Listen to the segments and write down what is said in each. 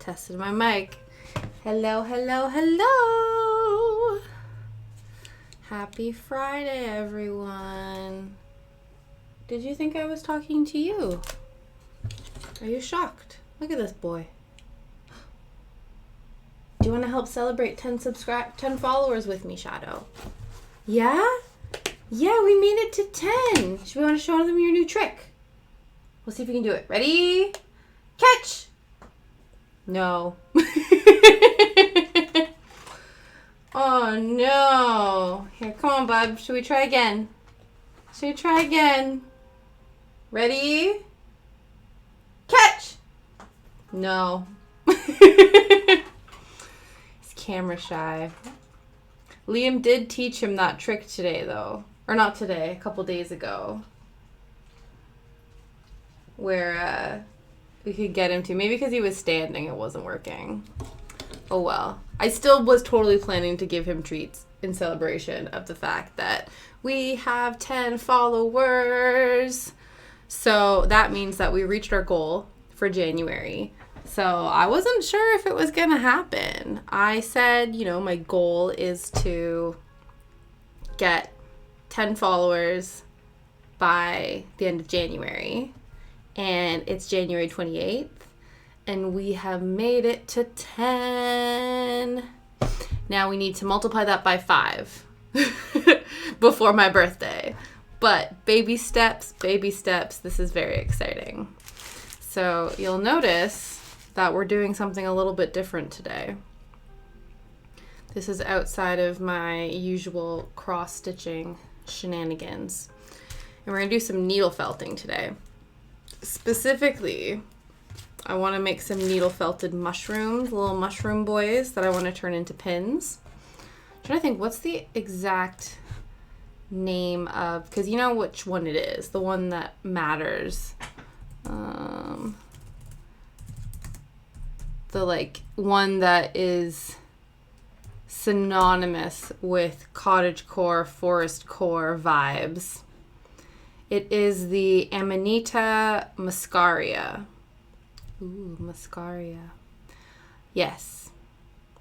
Tested my mic. Hello, hello, hello. Happy Friday, everyone. Did you think I was talking to you? Are you shocked? Look at this boy. Do you want to help celebrate 10 followers with me, Shadow? Yeah? Yeah, we made it to 10. Should we want to show them your new trick? We'll see if we can do it. Ready? Catch! No. Oh, no. Here, come on, bub. Should we try again? Should we try again? Ready? Catch! No. He's camera shy. Liam did teach him that trick today, though. Or not today, a couple days ago. Where we could get him to. Maybe because he was standing, it wasn't working. Oh well. I still was totally planning to give him treats in celebration of the fact that we have 10 followers. So that means that we reached our goal for January. So I wasn't sure if it was going to happen. I said, my goal is to get 10 followers by the end of January. And it's January 28th. And we have made it to 10. Now we need to multiply that by 5 before my birthday. But baby steps, this is very exciting. So you'll notice that we're doing something a little bit different today. This is outside of my usual cross-stitching shenanigans. And we're going to do some needle felting today. Specifically, I want to make some needle felted mushrooms, little mushroom boys that I want to turn into pins. I'm trying to think, what's the exact name of, because you know which one it is, the one that matters. The one that is synonymous with cottagecore, forestcore vibes. It is the Amanita muscaria. Ooh, muscaria. Yes.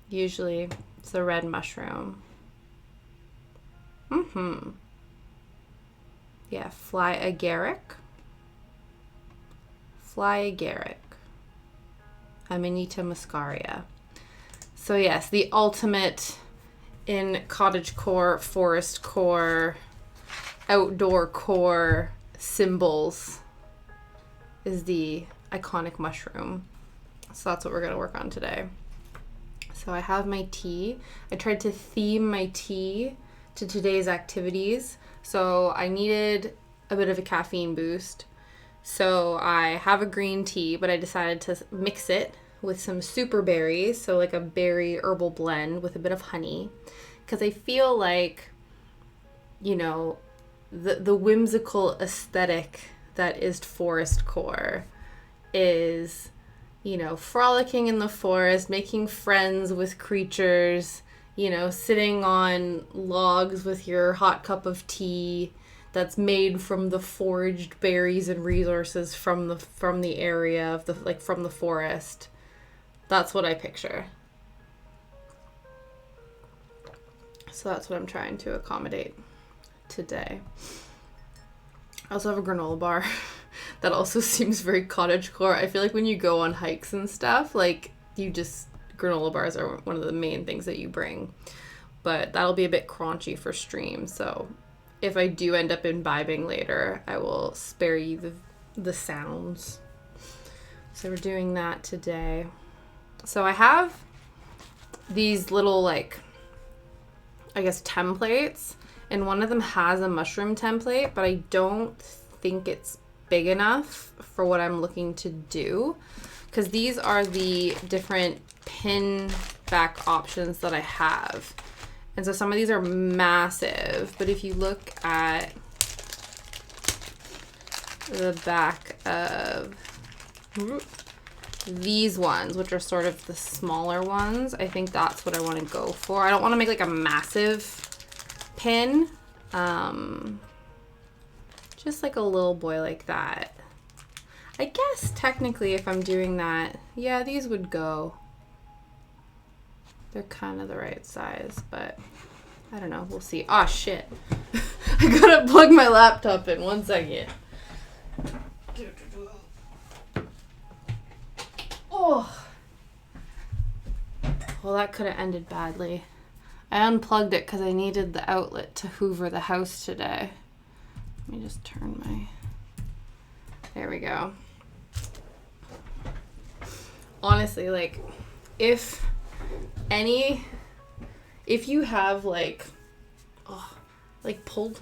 Usually it's the red mushroom. Yeah, fly agaric. Amanita muscaria. So yes, the ultimate in cottagecore, forestcore, outdoor core symbols is the iconic mushroom. So that's what we're going to work on today. So I have my tea. I tried to theme my tea to today's activities. So I needed a bit of a caffeine boost. So I have a green tea, but I decided to mix it with some super berries. So like a berry herbal blend with a bit of honey. Because I feel like, the whimsical aesthetic that is forestcore is, frolicking in the forest, making friends with creatures, sitting on logs with your hot cup of tea that's made from the foraged berries and resources from the area of from the forest. That's what I picture. So that's what I'm trying to accommodate today. I also have a granola bar that also seems very cottagecore. I feel like when you go on hikes and stuff, granola bars are one of the main things that you bring. But that'll be a bit crunchy for stream, so if I do end up imbibing later, I will spare you the sounds. So we're doing that today. So I have these little, templates, and one of them has a mushroom template, but I don't think it's big enough for what I'm looking to do, because these are the different pin back options that I have. And so some of these are massive, but if you look at the back of these ones, which are sort of the smaller ones, I think that's what I want to go for. I don't want to make a massive pin, just a little boy like that. I guess technically if I'm doing that, yeah, these would go. They're kind of the right size, but I don't know. We'll see. Oh, shit. I gotta plug my laptop in. 1 second. Oh. Well, that could have ended badly. I unplugged it because I needed the outlet to hoover the house today. Let me just turn my... There we go. Honestly, like, if you have, like, pulled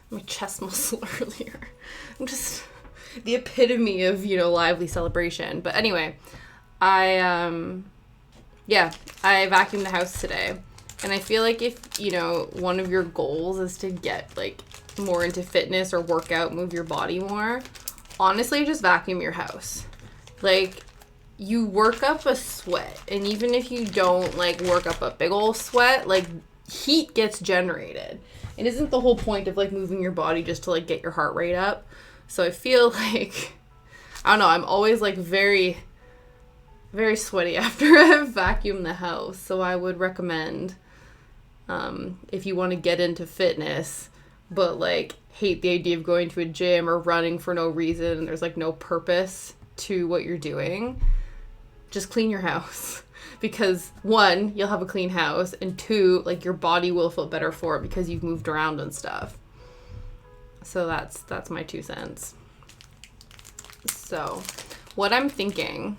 my chest muscle earlier. I'm just the epitome of, lively celebration. But anyway, I vacuumed the house today. And I feel like if, one of your goals is to get, like, more into fitness or work out, move your body more, honestly, just vacuum your house. Like, you work up a sweat. And even if you don't, like, work up a big old sweat, like, heat gets generated. And isn't the whole point of, like, moving your body just to, like, get your heart rate up? So I feel like, I don't know, I'm always, like, very, very sweaty after I've vacuumed the house. So I would recommend, if you want to get into fitness, but, like, hate the idea of going to a gym or running for no reason, there's, like, no purpose to what you're doing, just clean your house. Because 1, you'll have a clean house, and 2, like, your body will feel better for it because you've moved around and stuff. So that's my 2 cents. So what I'm thinking,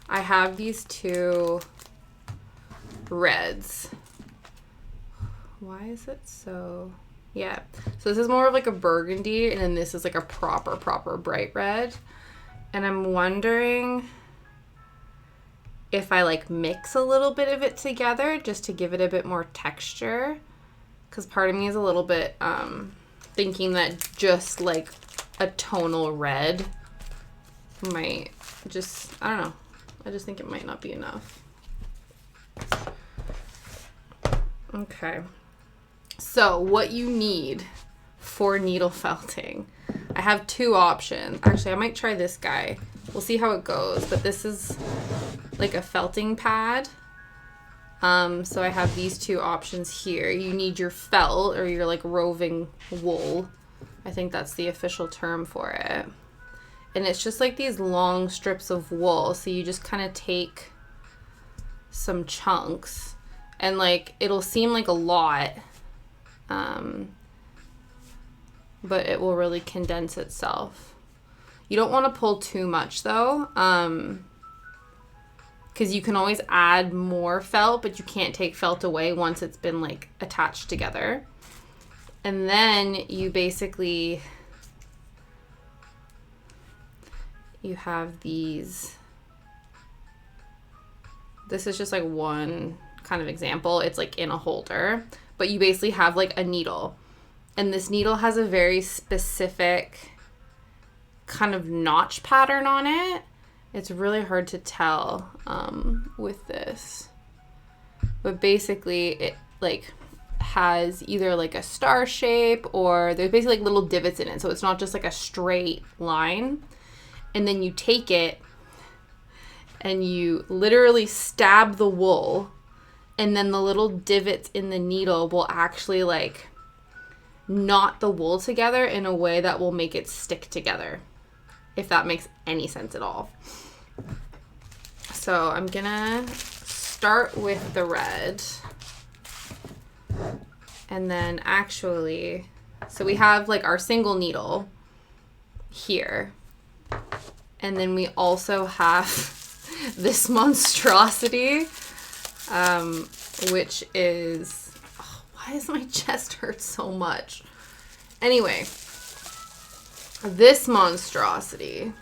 I have these 2 reds. Why is it so... Yeah. So this is more of like a burgundy, and then this is like a proper bright red. And I'm wondering if I, like, mix a little bit of it together just to give it a bit more texture. Because part of me is a little bit thinking that just, like, a tonal red might just, I don't know. I just think it might not be enough. Okay. So what you need for needle felting. I have 2 options. Actually, I might try this guy. We'll see how it goes. But this is like a felting pad. So I have these 2 options here. You need your felt, or your, like, roving wool. I think that's the official term for it. And it's just like these long strips of wool. So you just kind of take some chunks, and, like, it'll seem like a lot, but it will really condense itself. You don't want to pull too much, though, because you can always add more felt, but you can't take felt away once it's been, like, attached together. And then you basically, you have these, this is just, like, one kind of example. It's, like, in a holder, but you basically have, like, a needle, and this needle has a very specific kind of notch pattern on it. It's really hard to tell with this, but basically it, like, has either, like, a star shape, or there's basically, like, little divots in it, so it's not just, like, a straight line. And then you take it and you literally stab the wool, and then the little divots in the needle will actually, like, knot the wool together in a way that will make it stick together, if that makes any sense at all. So I'm gonna start with the red, and then actually, so we have, like, our single needle here, and then we also have this monstrosity, which is, oh, why does my chest hurt so much? Anyway, this monstrosity,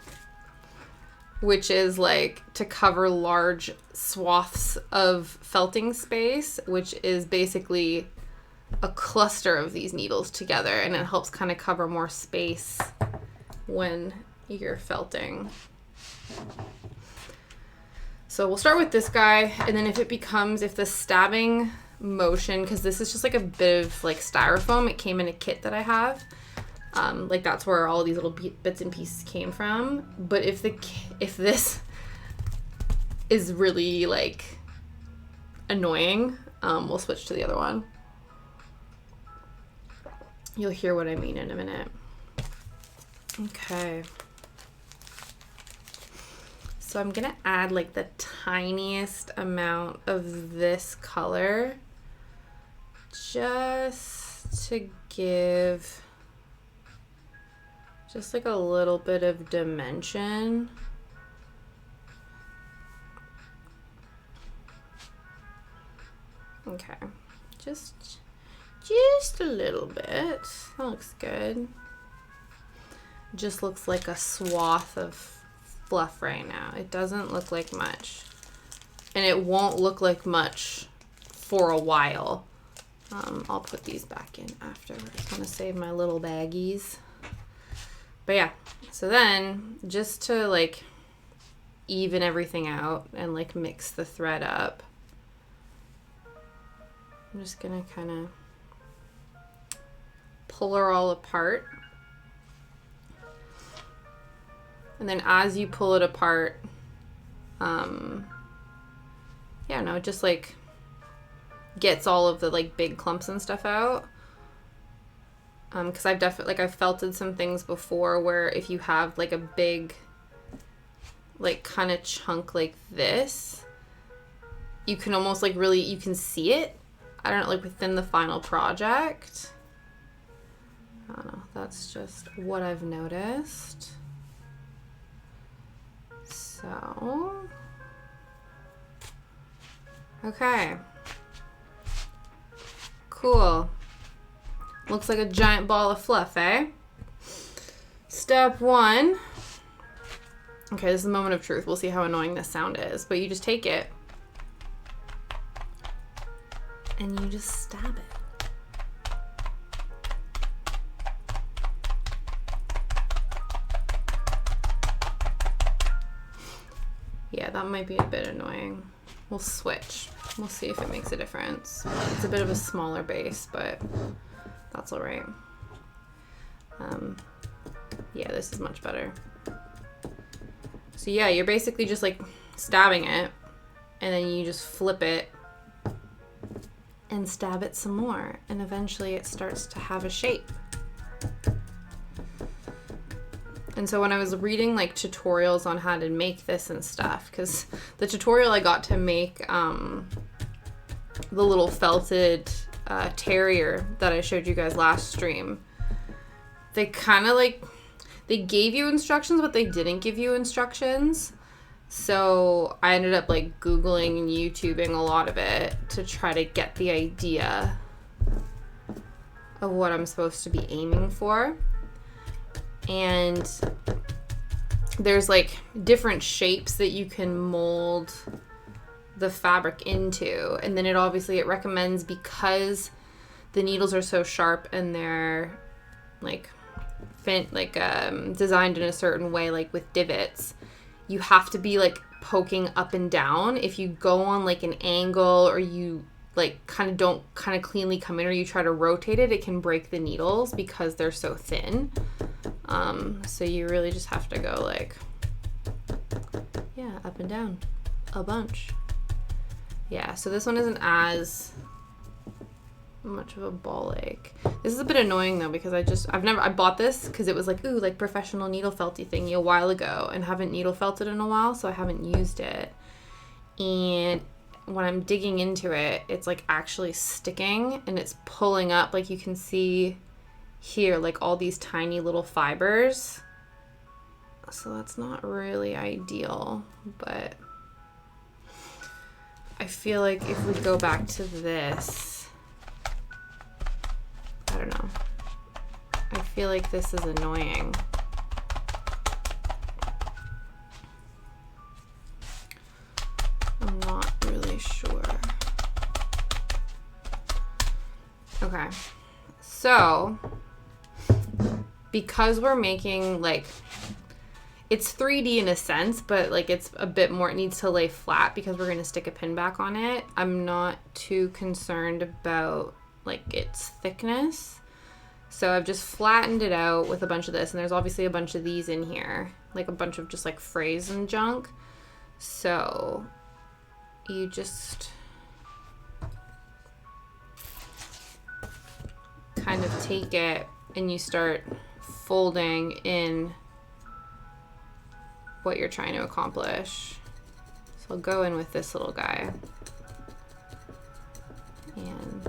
which is, like, to cover large swaths of felting space, which is basically a cluster of these needles together, and it helps kind of cover more space when you're felting. So we'll start with this guy, and then if the stabbing motion, because this is just, like, a bit of, like, styrofoam, it came in a kit that I have, Like that's where all these little bits and pieces came from. But if this is really like annoying, we'll switch to the other one. You'll hear what I mean in a minute. Okay. So I'm gonna add like the tiniest amount of this color just to give just like a little bit of dimension. Okay, just a little bit. That looks good. Just looks like a swath of fluff right now. It doesn't look like much, and it won't look like much for a while. I'll put these back in after. I just want to save my little baggies. But yeah, so then just to like even everything out and like mix the thread up, I'm just gonna kind of pull her all apart. And then as you pull it apart, yeah, no, it just like gets all of the like big clumps and stuff out. Because I've definitely, like, I've felted some things before where if you have like a big like kind of chunk like this, you can almost like really, you can see it, I don't know, like within the final project. I don't know, that's just what I've noticed. So, okay, cool. Looks like a giant ball of fluff, eh? Step one. Okay, this is the moment of truth. We'll see how annoying this sound is, but you just take it and you just stab it. Yeah, that might be a bit annoying. We'll switch. We'll see if it makes a difference. It's a bit of a smaller base, but that's all right. Yeah, this is much better. So yeah, you're basically just like stabbing it, and then you just flip it and stab it some more, and eventually it starts to have a shape. And so when I was reading like tutorials on how to make this and stuff, because the tutorial I got to make the little felted terrier that I showed you guys last stream, they kind of like, they gave you instructions, but they didn't give you instructions. So I ended up like Googling and YouTubing a lot of it to try to get the idea of what I'm supposed to be aiming for. And there's like different shapes that you can mold the fabric into, and then it recommends, because the needles are so sharp and they're like designed in a certain way, like with divots, you have to be like poking up and down. If you go on like an angle, or you like don't cleanly come in, or you try to rotate it, it can break the needles because they're so thin. So you really just have to go like, yeah, up and down a bunch. Yeah, so this one isn't as much of a ball ache. This is a bit annoying though, because I bought this because it was like, ooh, like professional needle felty thingy a while ago, and haven't needle felted in a while, so I haven't used it. And when I'm digging into it, it's like actually sticking, and it's pulling up, like you can see here, like all these tiny little fibers. So that's not really ideal, but I feel like if we go back to this, I don't know, I feel like this is annoying. I'm not really sure. Okay, so because we're making like, it's 3D in a sense, but like it's a bit more, it needs to lay flat because we're going to stick a pin back on it. I'm not too concerned about like its thickness. So I've just flattened it out with a bunch of this, and there's obviously a bunch of these in here, like a bunch of just like frays and junk. So you just kind of take it and you start folding in what you're trying to accomplish. So I'll go in with this little guy. And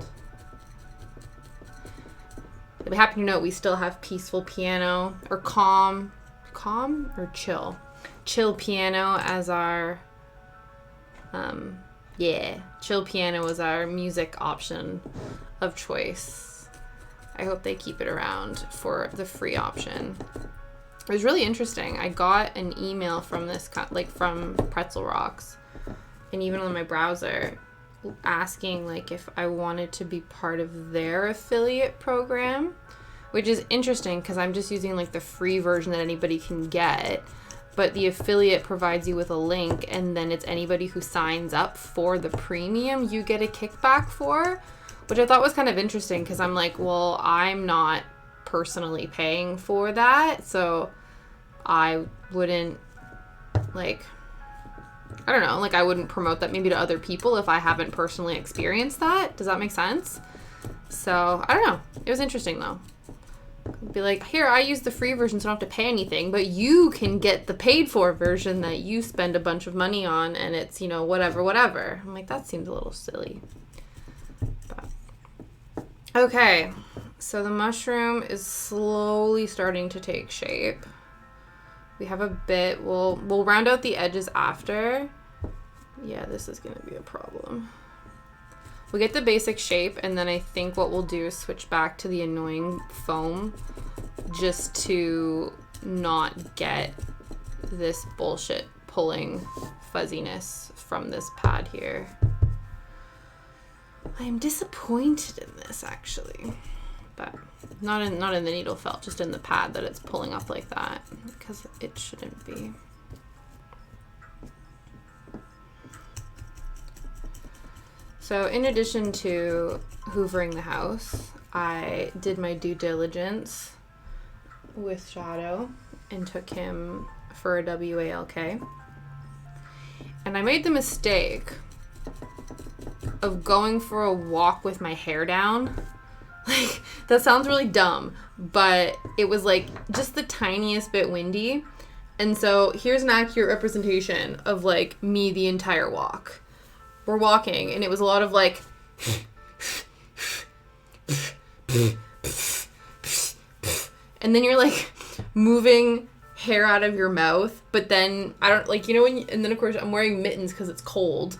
you'll be happy to note we still have peaceful piano, or calm or chill piano as our, chill piano was our music option of choice. I hope they keep it around for the free option. It was really interesting. I got an email from this, like from Pretzel Rocks, and even on my browser, asking like if I wanted to be part of their affiliate program, which is interesting because I'm just using like the free version that anybody can get, but the affiliate provides you with a link, and then it's anybody who signs up for the premium you get a kickback for, which I thought was kind of interesting because I'm like, well, I'm not personally paying for that, so I wouldn't like, I don't know, like I wouldn't promote that maybe to other people if I haven't personally experienced that. Does that make sense? So I don't know. It was interesting though. Be like, here, I use the free version so I don't have to pay anything, but you can get the paid for version that you spend a bunch of money on, and it's, you know, whatever. I'm like, that seems a little silly. But okay, so the mushroom is slowly starting to take shape. We have a bit, we'll round out the edges after. Yeah, this is gonna be a problem. We'll get the basic shape, and then I think what we'll do is switch back to the annoying foam just to not get this bullshit pulling fuzziness from this pad here. I am disappointed in this, actually. But not in the needle felt, just in the pad that it's pulling up like that, because it shouldn't be. So in addition to hoovering the house, I did my due diligence with Shadow and took him for a WALK. And I made the mistake of going for a walk with my hair down. Like, that sounds really dumb, but it was like just the tiniest bit windy. And so here's an accurate representation of like me the entire walk. We're walking, and it was a lot of like and then you're like moving hair out of your mouth, but then I don't like, you know, and then of course I'm wearing mittens because it's cold,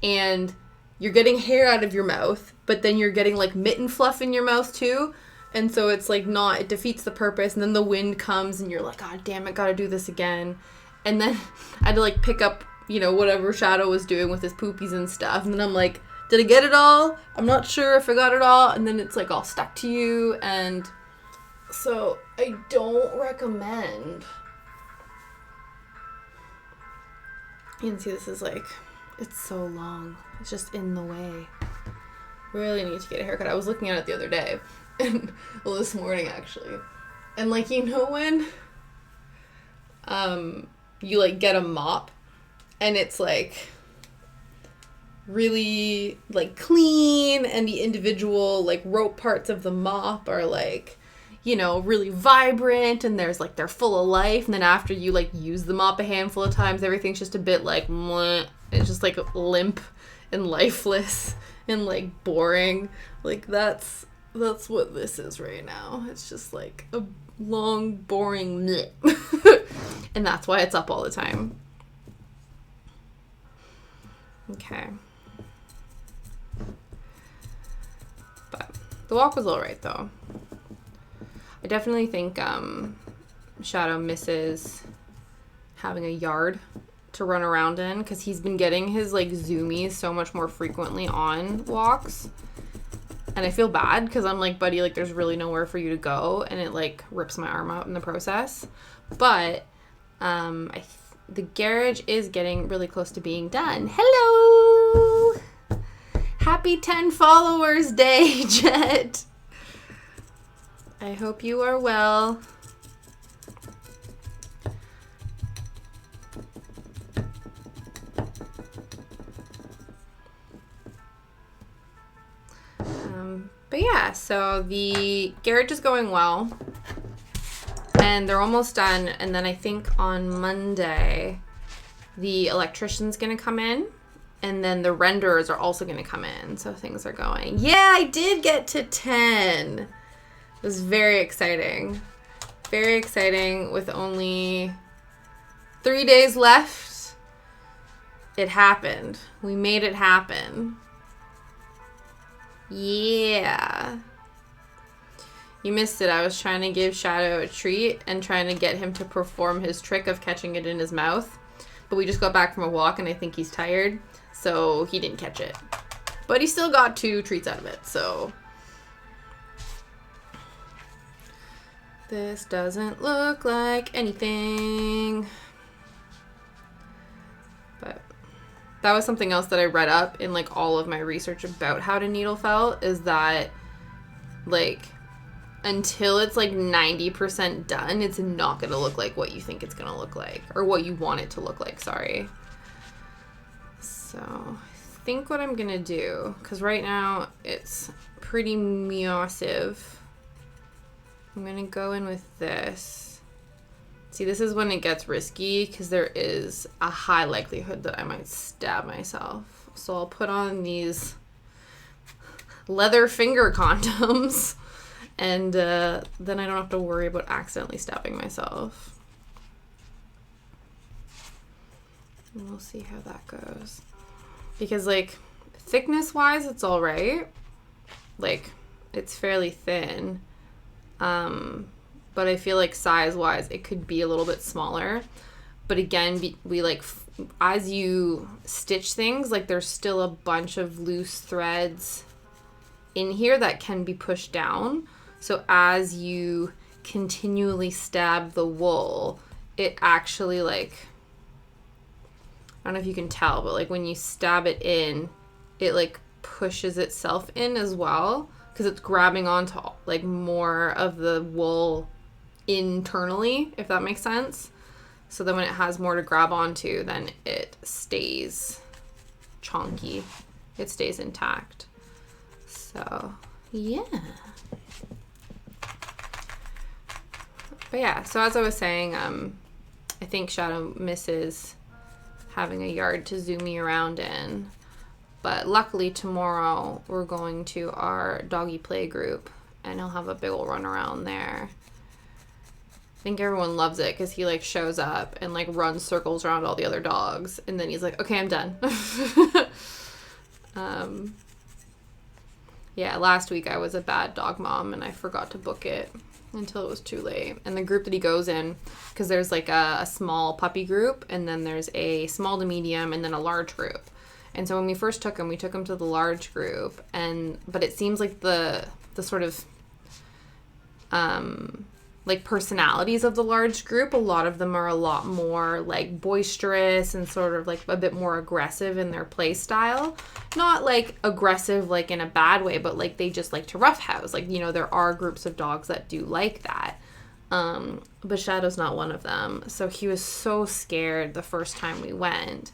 and you're getting hair out of your mouth, but then you're getting like mitten fluff in your mouth too, and so it's like not, it defeats the purpose. And then the wind comes and you're like, God damn it, gotta do this again. And then I had to like pick up, you know, whatever Shadow was doing with his poopies and stuff. And then I'm like, did I get it all? I'm not sure if I got it all. And then it's like all stuck to you. And so I don't recommend. You can see this is like, it's so long. It's just in the way. Really need to get a haircut. I was looking at it the other day. And, well, this morning actually. And like, you know when you like get a mop, and it's like really like clean, and the individual like rope parts of the mop are like, you know, really vibrant, and there's like, they're full of life. And then after you like use the mop a handful of times, everything's just a bit like meh. It's just like limp and lifeless and like boring. Like that's what this is right now. It's just like a long boring meh. And that's why it's up all the time. Okay. But the walk was alright though. I definitely think Shadow misses having a yard to run around in, because he's been getting his like zoomies so much more frequently on walks. And I feel bad because I'm like, buddy, like there's really nowhere for you to go, and it like rips my arm out in the process. But the garage is getting really close to being done. Hello! Happy 10 followers day, Jet! I hope you are well. But yeah, so the garage is going well. And they're almost done. And then I think on Monday, the electrician's going to come in. And then the renderers are also going to come in. So things are going. Yeah, I did get to 10. It was very exciting. Very exciting with only 3 days left. It happened. We made it happen. Yeah. You missed it. I was trying to give Shadow a treat and trying to get him to perform his trick of catching it in his mouth. But we just got back from a walk and I think he's tired. So he didn't catch it. But he still got 2 treats out of it. So this doesn't look like anything. But that was something else that I read up in like all of my research about how to needle felt, is that like until it's like 90% done, it's not going to look like what you think it's going to look like, or what you want it to look like, sorry. So I think what I'm going to do, because right now it's pretty massive, I'm going to go in with this. See, this is when it gets risky because there is a high likelihood that I might stab myself. So I'll put on these leather finger condoms and then I don't have to worry about accidentally stabbing myself. And we'll see how that goes. Because, like, thickness-wise, it's all right. Like, it's fairly thin. But I feel like size-wise, it could be a little bit smaller. But again, we like, as you stitch things, like there's still a bunch of loose threads in here that can be pushed down. So as you continually stab the wool, it actually like, I don't know if you can tell, but like when you stab it in, it like pushes itself in as well. Because it's grabbing onto like more of the wool internally, if that makes sense. So then when it has more to grab onto, then it stays chonky. It stays intact. So, yeah. But yeah, so as I was saying, I think Shadow misses having a yard to zoom me around in. But luckily tomorrow we're going to our doggy play group and he'll have a big ol' run around there. I think everyone loves it because he like shows up and like runs circles around all the other dogs and then he's like, okay, I'm done. Yeah, last week I was a bad dog mom and I forgot to book it until it was too late. And the group that he goes in, because there's like a small puppy group and then there's a small to medium and then a large group. And so when we first took him, we took him to the large group, but it seems like the sort of like personalities of the large group, a lot of them are a lot more like boisterous and sort of like a bit more aggressive in their play style. Not like aggressive like in a bad way, but like they just like to roughhouse. Like, you know, there are groups of dogs that do like that. But Shadow's not one of them. So he was so scared the first time we went.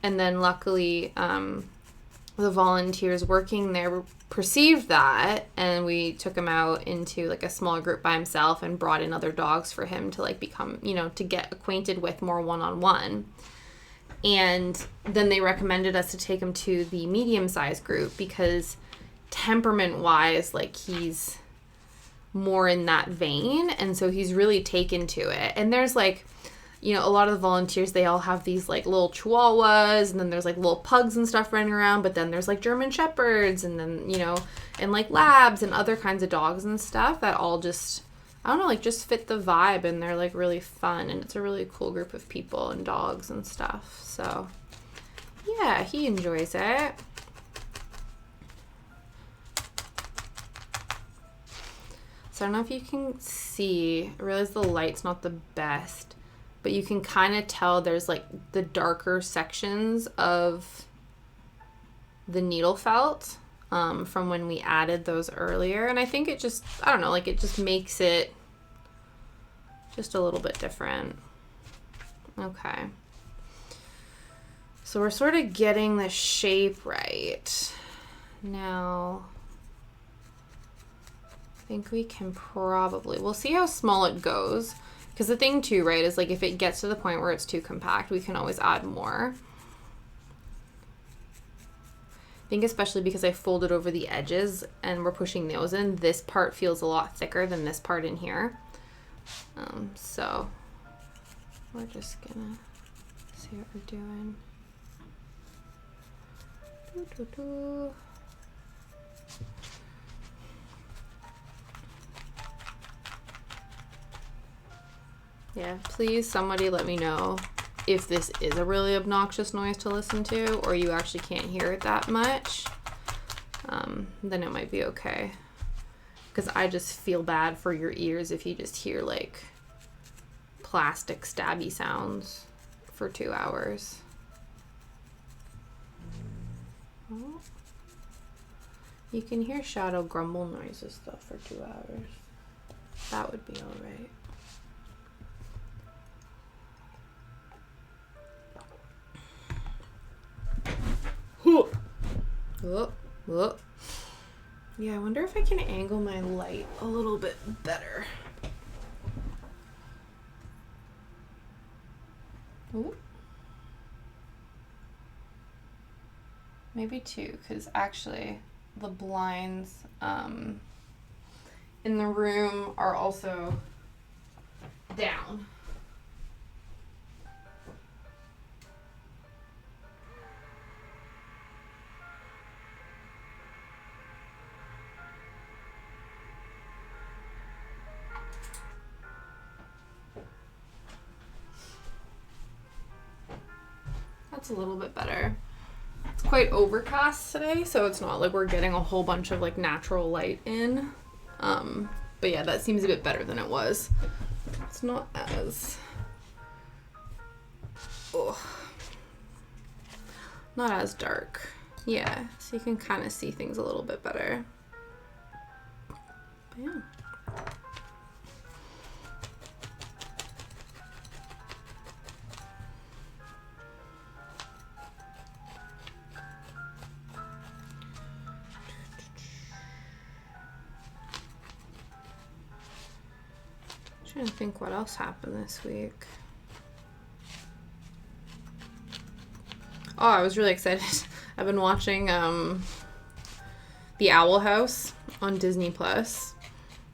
And then luckily, the volunteers working there perceived that, and we took him out into like a small group by himself and brought in other dogs for him to like become, you know, to get acquainted with more one-on-one. And then they recommended us to take him to the medium-sized group because temperament-wise, like he's more in that vein, and so he's really taken to it. And there's like, you know, a lot of the volunteers, they all have these like little chihuahuas, and then there's like little pugs and stuff running around, but then there's like German shepherds, and then, you know, and like labs and other kinds of dogs and stuff that all just, I don't know, like just fit the vibe, and they're like really fun, and it's a really cool group of people and dogs and stuff. So yeah, he enjoys it. So I don't know if you can see, I realize the light's not the best, but you can kind of tell there's like the darker sections of the needle felt from when we added those earlier. And I think it just, I don't know, like it just makes it just a little bit different. Okay. So we're sort of getting the shape right. Now, I think we can probably, we'll see how small it goes. Because the thing too, right, is like if it gets to the point where it's too compact, we can always add more. I think especially because I folded over the edges and we're pushing those in, this part feels a lot thicker than this part in here. So we're just gonna see what we're doing. Yeah, please somebody let me know if this is a really obnoxious noise to listen to or you actually can't hear it that much. Then it might be okay. Because I just feel bad for your ears if you just hear like plastic stabby sounds for 2 hours. Oh. You can hear Shadow grumble noises though for 2 hours. That would be alright. Oh, oh. Yeah, I wonder if I can angle my light a little bit better. Ooh. Maybe 2, because actually the blinds in the room are also down. That's a little bit better. It's quite overcast today, so it's not like we're getting a whole bunch of like natural light in. But yeah, that seems a bit better than it was. It's not as not as dark. Yeah, so you can kind of see things a little bit better. But yeah. Trying to think what else happened this week. Oh, I was really excited. I've been watching The Owl House on Disney Plus.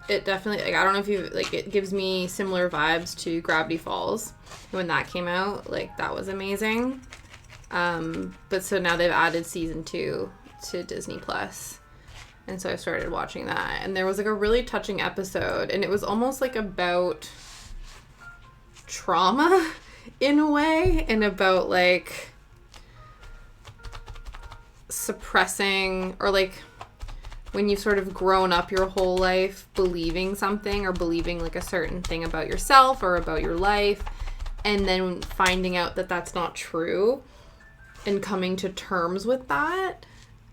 It definitely, like, I don't know if you, like, it gives me similar vibes to Gravity Falls. When that came out, like, that was amazing. But so now they've added season 2 to Disney Plus. And so I started watching that. And there was like a really touching episode. And it was almost like about trauma in a way. And about like suppressing or like when you've sort of grown up your whole life believing something or believing like a certain thing about yourself or about your life. And then finding out that that's not true. And coming to terms with that.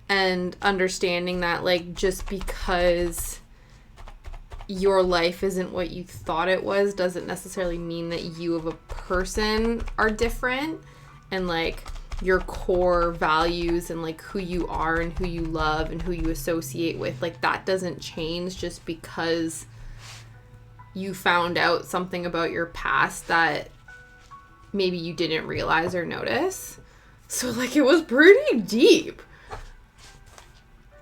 And understanding that, like, just because your life isn't what you thought it was doesn't necessarily mean that you as a person are different. And, like, your core values and, like, who you are and who you love and who you associate with, like, that doesn't change just because you found out something about your past that maybe you didn't realize or notice. So, like, it was pretty deep.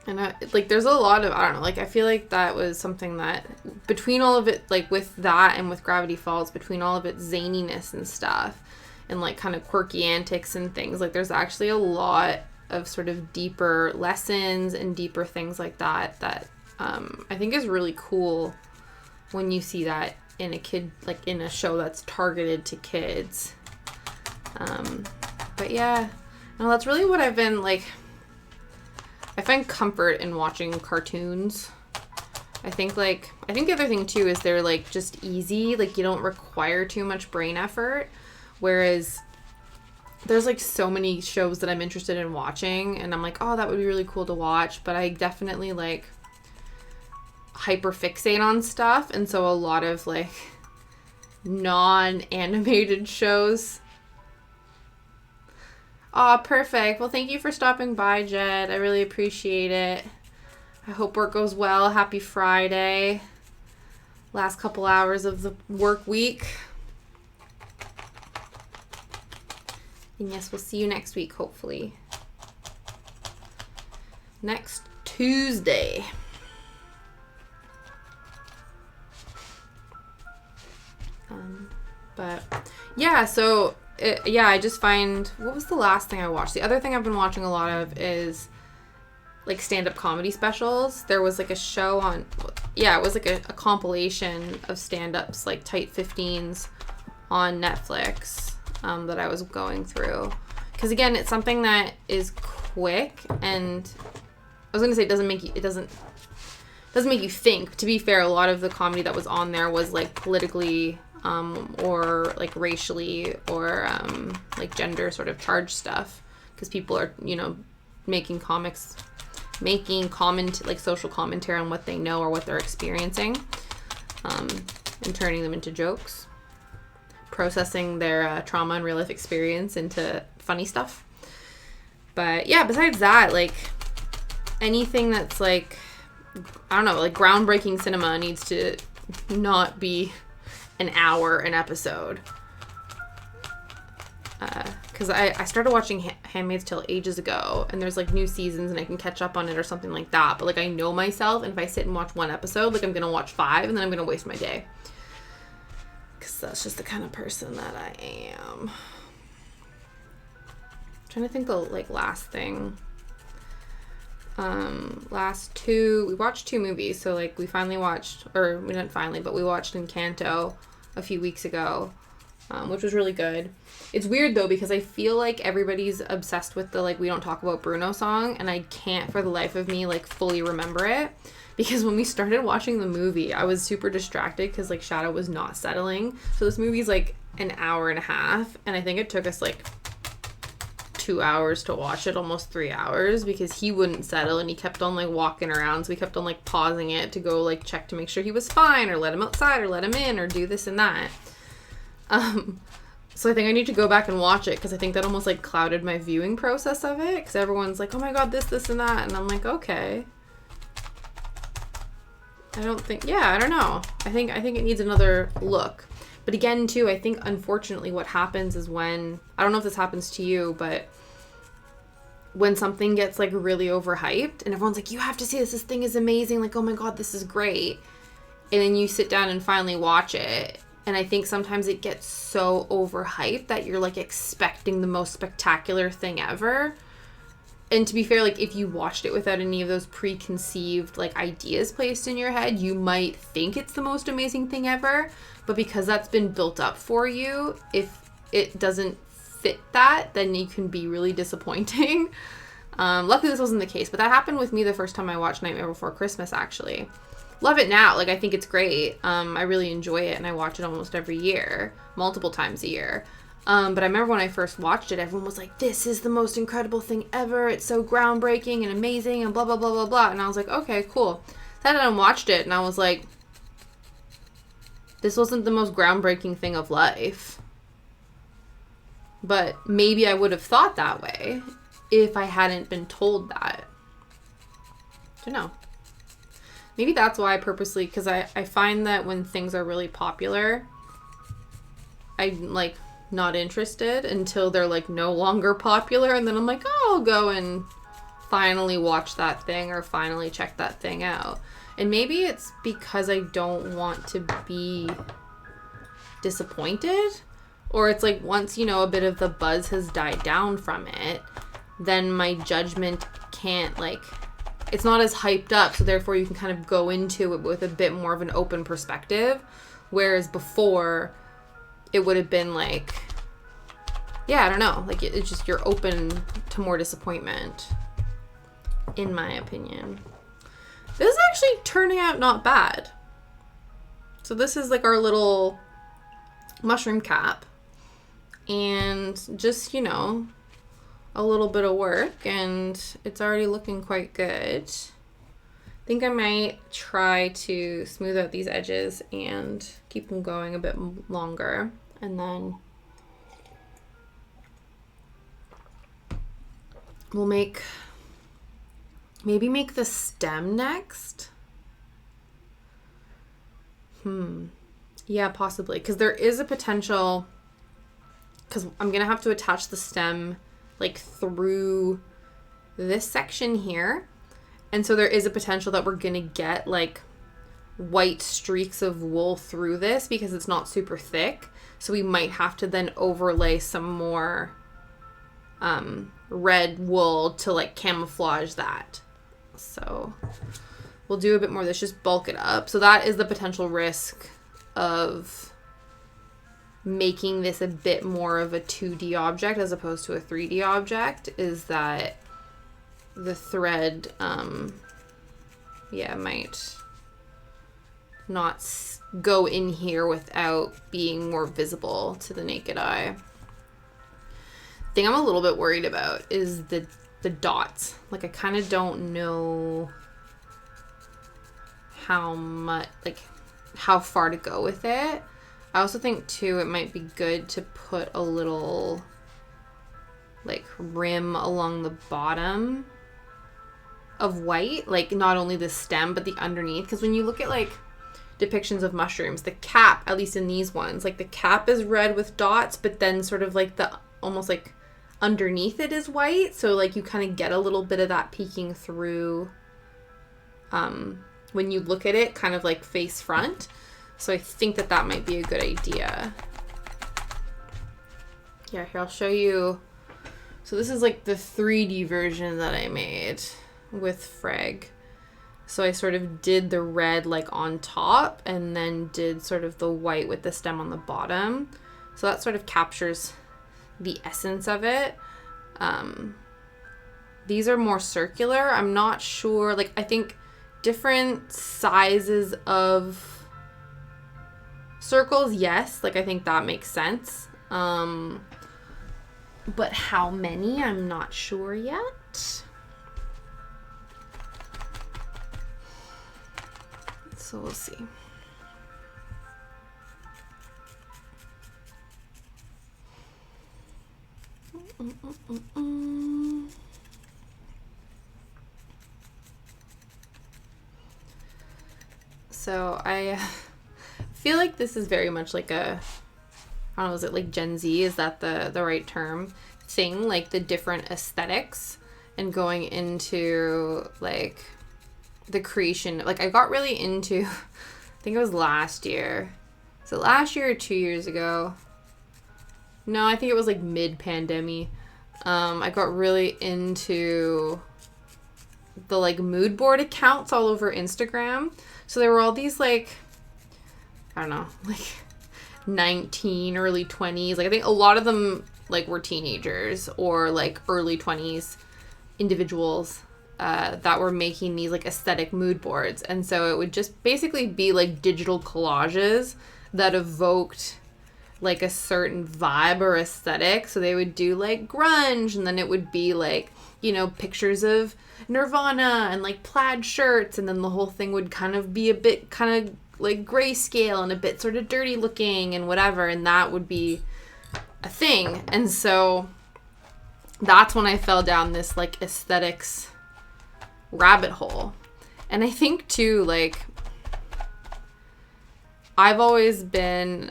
And like, there's a lot of, I don't know, like, I feel like that was something that, between all of it, like, with that and with Gravity Falls, between all of its zaniness and stuff, and, like, kind of quirky antics and things, like, there's actually a lot of sort of deeper lessons and deeper things like that, that I think is really cool when you see that in a kid, like, in a show that's targeted to kids. But yeah, no, that's really what I've been, like, I find comfort in watching cartoons. I think the other thing too is they're like just easy, like you don't require too much brain effort. Whereas there's like so many shows that I'm interested in watching, and I'm like, oh, that would be really cool to watch, but I definitely like hyper fixate on stuff, and so a lot of like non-animated shows. Aw, perfect. Well, thank you for stopping by, Jed. I really appreciate it. I hope work goes well. Happy Friday. Last couple hours of the work week. And yes, we'll see you next week, hopefully. Next Tuesday. But yeah, so I just find, what was the last thing I watched? The other thing I've been watching a lot of is like stand-up comedy specials. There was like a show on, it was like a compilation of stand-ups, like tight 15s on Netflix that I was going through. Because again, it's something that is quick, and I was going to say it doesn't make you think. To be fair, a lot of the comedy that was on there was like politically or like racially or like gender sort of charged stuff, because people are, making like social commentary on what they know or what they're experiencing, and turning them into jokes, processing their trauma and real life experience into funny stuff. But yeah, besides that, like anything that's like, I don't know, like groundbreaking cinema needs to not be an hour an episode. Because I started watching Handmaid's Tale ages ago, and there's like new seasons and I can catch up on it or something like that. But like I know myself, and if I sit and watch one episode, like I'm going to watch 5 and then I'm going to waste my day. Because that's just the kind of person that I am. I'm trying to think the like last thing. We watched 2 movies. So like we watched Encanto a few weeks ago, which was really good. It's weird though, because I feel like everybody's obsessed with the like We Don't Talk About Bruno song, and I can't for the life of me like fully remember it, because when we started watching the movie I was super distracted because like Shadow was not settling. So this movie's like an hour and a half, and I think it took us like 2 hours to watch it, almost 3 hours, because he wouldn't settle and he kept on like walking around, so we kept on like pausing it to go like check to make sure he was fine, or let him outside, or let him in, or do this and that. So I think I need to go back and watch it, because I think that almost like clouded my viewing process of it, because everyone's like, oh my god, this and that, and I'm like, okay. I don't know. I think it needs another look. But again, too, I think unfortunately what happens is when, I don't know if this happens to you, but when something gets like really overhyped and everyone's like, you have to see this thing is amazing, like, oh my god, this is great, and then you sit down and finally watch it, and I think sometimes it gets so overhyped that you're like expecting the most spectacular thing ever. And to be fair, like if you watched it without any of those preconceived like ideas placed in your head, you might think it's the most amazing thing ever. But because that's been built up for you, if it doesn't fit that, then you can be really disappointing. Luckily this wasn't the case, but that happened with me the first time I watched Nightmare Before Christmas, actually. Love it now. Like, I think it's great. I really enjoy it, and I watch it almost every year, multiple times a year. But I remember when I first watched it, everyone was like, this is the most incredible thing ever. It's so groundbreaking and amazing and blah, blah, blah, blah, blah. And I was like, okay, cool. Sat down and watched it, and I was like, this wasn't the most groundbreaking thing of life. But maybe I would have thought that way if I hadn't been told that. I don't know. Maybe that's why I purposely, because I find that when things are really popular, I'm like not interested until they're like no longer popular, and then I'm like, oh, I'll go and finally watch that thing or finally check that thing out. And maybe it's because I don't want to be disappointed, or it's like once, a bit of the buzz has died down from it, then my judgment can't it's not as hyped up, so therefore you can kind of go into it with a bit more of an open perspective, whereas before it would have been like, I don't know, like it's just you're open to more disappointment, in my opinion. This is actually turning out not bad. So this is like our little mushroom cap, and just, you know, a little bit of work, and it's already looking quite good. I think I might try to smooth out these edges and keep them going a bit longer, and then we'll maybe make the stem next. Yeah, possibly, because there is a potential, because I'm gonna have to attach the stem like through this section here, and so there is a potential that we're gonna get like white streaks of wool through this because it's not super thick, so we might have to then overlay some more red wool to like camouflage that. So we'll do a bit more of this, just bulk it up. So that is the potential risk of making this a bit more of a 2D object as opposed to a 3D object, is that the thread might not go in here without being more visible to the naked eye. The thing I'm a little bit worried about is the dots. Like, I kind of don't know how much, like, how far to go with it. I also think too it might be good to put a little like rim along the bottom of white, like not only the stem but the underneath, because when you look at like depictions of mushrooms, the cap, at least in these ones, like the cap is red with dots, but then sort of like the almost like underneath it is white, so like you kind of get a little bit of that peeking through when you look at it kind of like face front. So I think that might be a good idea. Yeah, here, I'll show you. So this is like the 3D version that I made with Freg. So I sort of did the red like on top and then did sort of the white with the stem on the bottom. So that sort of captures the essence of it. These are more circular. I'm not sure. Like, I think different sizes of circles, yes, like I think that makes sense. But how many, I'm not sure yet. So we'll see. So I feel like this is very much like a, I don't know, is it like Gen Z? Is that the right term? Thing, like the different aesthetics and going into like the creation. Like I got really into, I think it was last year. So last year or 2 years ago. No, I think it was like mid-pandemic. I got really into the like mood board accounts all over Instagram. So there were all these like, I don't know, like 19, early 20s. Like I think a lot of them like were teenagers or like early 20s individuals that were making these like aesthetic mood boards. And so it would just basically be like digital collages that evoked like a certain vibe or aesthetic. So they would do like grunge, and then it would be like, you know, pictures of Nirvana and like plaid shirts, and then the whole thing would kind of be a bit kind of like grayscale and a bit sort of dirty looking and whatever, and that would be a thing. And so that's when I fell down this like aesthetics rabbit hole. And I think too, like I've always been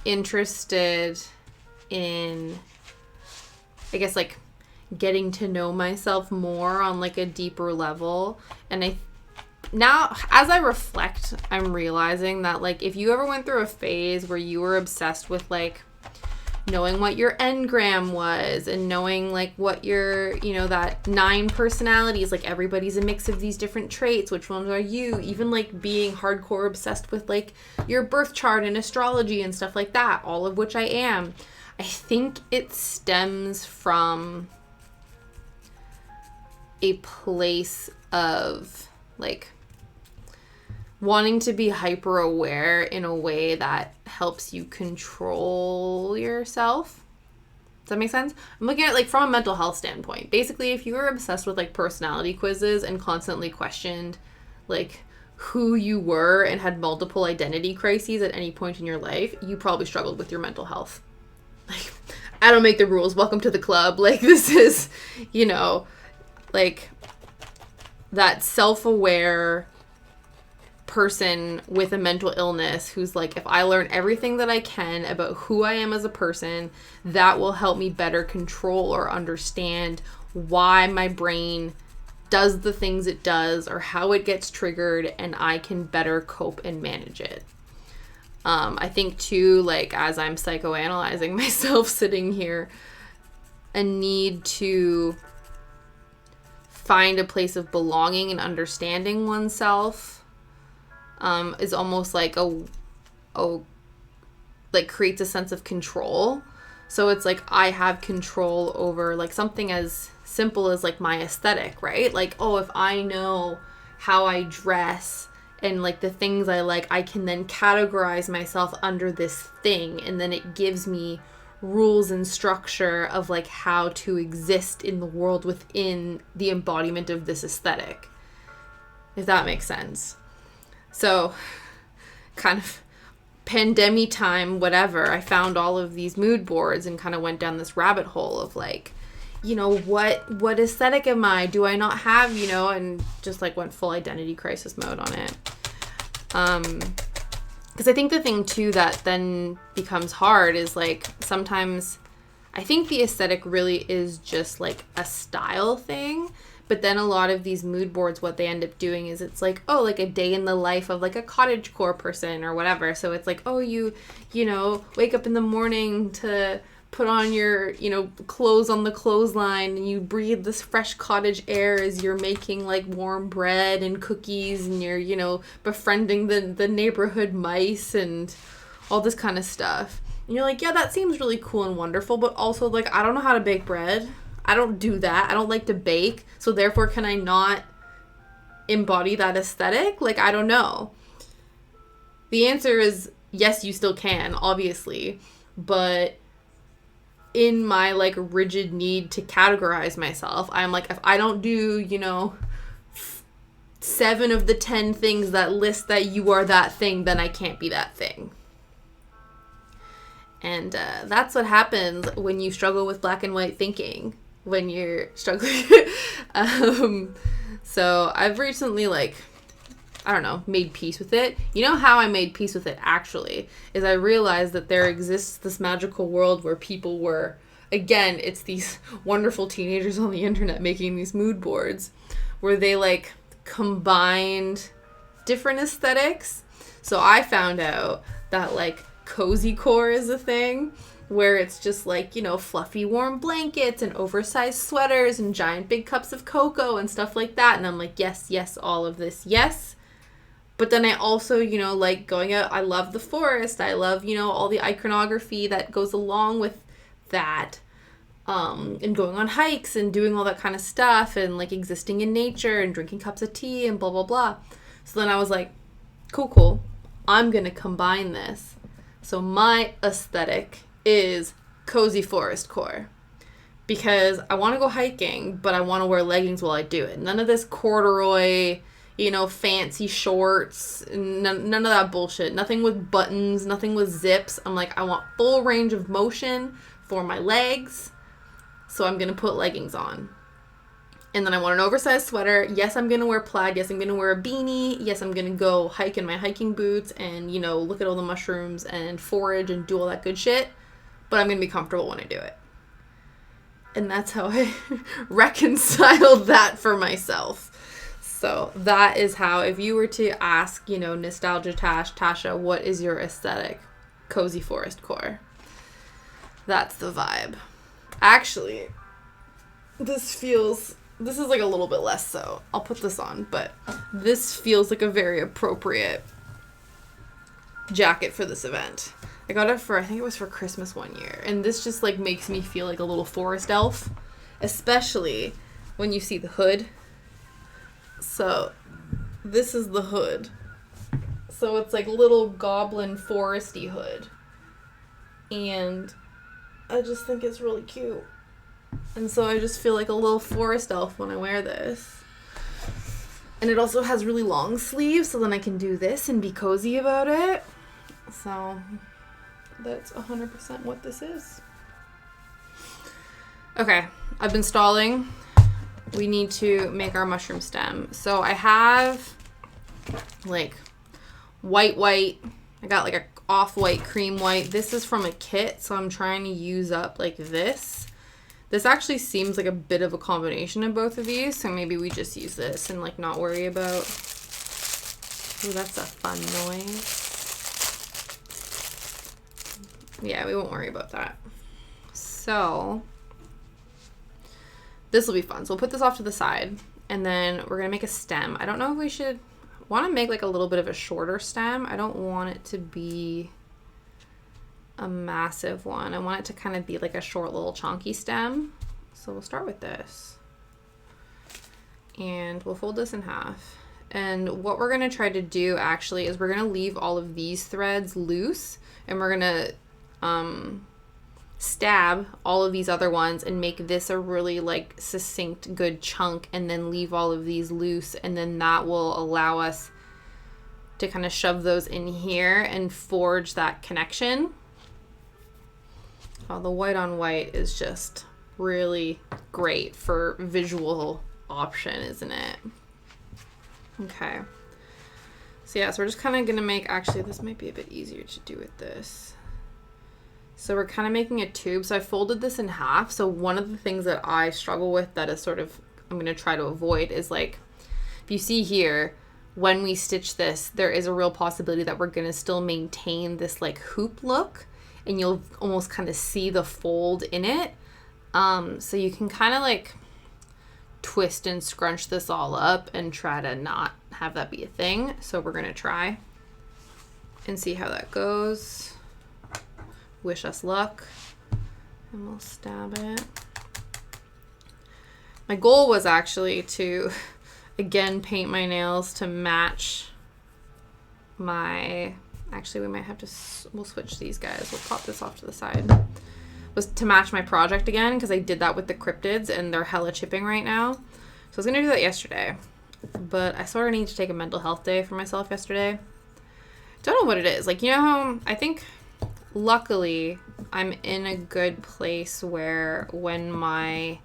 interested in, I guess, like getting to know myself more on like a deeper level. And now as I reflect, I'm realizing that like if you ever went through a phase where you were obsessed with like knowing what your engram was and knowing like what your, you know, that 9 personalities, like everybody's a mix of these different traits, which ones are you, even like being hardcore obsessed with like your birth chart and astrology and stuff like that, all of which I am. I think it stems from a place of like wanting to be hyper aware in a way that helps you control yourself. Does that make sense? I'm looking at it like from a mental health standpoint. Basically, if you were obsessed with like personality quizzes and constantly questioned like who you were and had multiple identity crises at any point in your life, you probably struggled with your mental health. Like, I don't make the rules. Welcome to the club. Like, this is, you know, like that self-aware person with a mental illness who's like, if I learn everything that I can about who I am as a person, that will help me better control or understand why my brain does the things it does or how it gets triggered, and I can better cope and manage it. I think too, like, as I'm psychoanalyzing myself sitting here, a need to find a place of belonging and understanding oneself is almost like like creates a sense of control. So it's like I have control over like something as simple as like my aesthetic, right? Like, oh, if I know how I dress and like the things I like, I can then categorize myself under this thing, and then it gives me rules and structure of like how to exist in the world within the embodiment of this aesthetic, if that makes sense. So kind of pandemic time, whatever, I found all of these mood boards and kind of went down this rabbit hole of like, you know, what aesthetic am I? Do I not have, you know, and just like went full identity crisis mode on it. Because I think the thing too that then becomes hard is like sometimes I think the aesthetic really is just like a style thing. But then a lot of these mood boards, what they end up doing is it's like, oh, like a day in the life of like a cottagecore person or whatever. So it's like, oh, you know, wake up in the morning to put on your, you know, clothes on the clothesline, and you breathe this fresh cottage air as you're making like warm bread and cookies, and you're, you know, befriending the neighborhood mice and all this kind of stuff. And you're like, yeah, that seems really cool and wonderful, but also like, I don't know how to bake bread. I don't do that. I don't like to bake. So therefore, can I not embody that aesthetic? Like, I don't know. The answer is yes, you still can, obviously. But in my, like, rigid need to categorize myself, I'm like, if I don't do, you know, 7 of the 10 things that list that you are that thing, then I can't be that thing. And that's what happens when you struggle with black and white thinking. When you're struggling. So I've recently, like, I don't know, made peace with it. You know how I made peace with it, actually, is I realized that there exists this magical world where people were, again, it's these wonderful teenagers on the internet making these mood boards where they, like, combined different aesthetics. So I found out that, like, cozy core is a thing, where it's just like, you know, fluffy warm blankets and oversized sweaters and giant big cups of cocoa and stuff like that. And I'm like, yes, all of this, yes. But then I also, you know, like going out, I love the forest. I love, you know, all the iconography that goes along with that. And going on hikes and doing all that kind of stuff and like existing in nature and drinking cups of tea and blah, blah, blah. So then I was like, cool. I'm going to combine this. So my aesthetic is cozy forest core, because I want to go hiking, but I want to wear leggings while I do it. None of this corduroy, you know, fancy shorts, none of that bullshit. Nothing with buttons, nothing with zips. I'm like, I want full range of motion for my legs, so I'm going to put leggings on. And then I want an oversized sweater. Yes, I'm going to wear plaid. Yes, I'm going to wear a beanie. Yes, I'm going to go hike in my hiking boots and, you know, look at all the mushrooms and forage and do all that good shit. But I'm going to be comfortable when I do it. And that's how I reconciled that for myself. So that is how, if you were to ask, you know, Nostalgia Tasha, what is your aesthetic? Cozy forest core. That's the vibe. Actually, this is like a little bit less so. I'll put this on, but this feels like a very appropriate jacket for this event. I got it for, I think it was for Christmas one year. And this just like makes me feel like a little forest elf, especially when you see the hood. So this is the hood. So it's like little goblin foresty hood. And I just think it's really cute. And so I just feel like a little forest elf when I wear this. And it also has really long sleeves, so then I can do this and be cozy about it. So that's 100% what this is. Okay, I've been stalling. We need to make our mushroom stem. So I have like white. I got like a off-white, cream white. This is from a kit, so I'm trying to use up like this. This actually seems like a bit of a combination of both of these, so maybe we just use this and like not worry about... Oh, that's a fun noise. Yeah, we won't worry about that. So this will be fun. So we'll put this off to the side, and then we're gonna make a stem. I don't know if we should want to make like a little bit of a shorter stem. I don't want it to be a massive one. I want it to kind of be like a short little chunky stem. So we'll start with this, and we'll fold this in half. And what we're going to try to do actually is we're going to leave all of these threads loose, and we're going to stab all of these other ones and make this a really like succinct good chunk, and then leave all of these loose, and then that will allow us to kind of shove those in here and forge that connection. Oh, the white on white is just really great for visual option, isn't it? Okay. So yeah, so we're just kind of going to make, actually this might be a bit easier to do with this. So we're kind of making a tube. So I folded this in half. So one of the things that I struggle with that is sort of, I'm going to try to avoid is like, if you see here, when we stitch this, there is a real possibility that we're going to still maintain this like hoop look, and you'll almost kind of see the fold in it. So you can kind of like twist and scrunch this all up and try to not have that be a thing. So we're going to try and see how that goes. Wish us luck. And we'll stab it. My goal was actually to, again, paint my nails to match my... Actually, we might have to... We'll switch these guys. We'll pop this off to the side. Was to match my project again, because I did that with the cryptids, and they're hella chipping right now. So I was going to do that yesterday. But I sort of need to take a mental health day for myself yesterday. Don't know what it is. Like, you know how... I think... Luckily, I'm in a good place where when my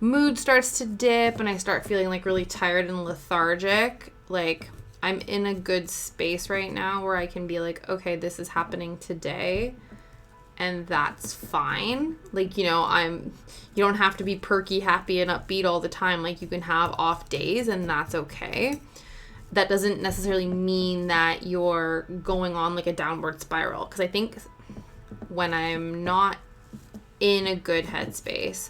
mood starts to dip and I start feeling like really tired and lethargic, like I'm in a good space right now where I can be like, okay, this is happening today and that's fine. Like, you know, you don't have to be perky, happy, and upbeat all the time. Like, you can have off days and that's okay. That doesn't necessarily mean that you're going on like a downward spiral. Because I think when I'm not in a good headspace,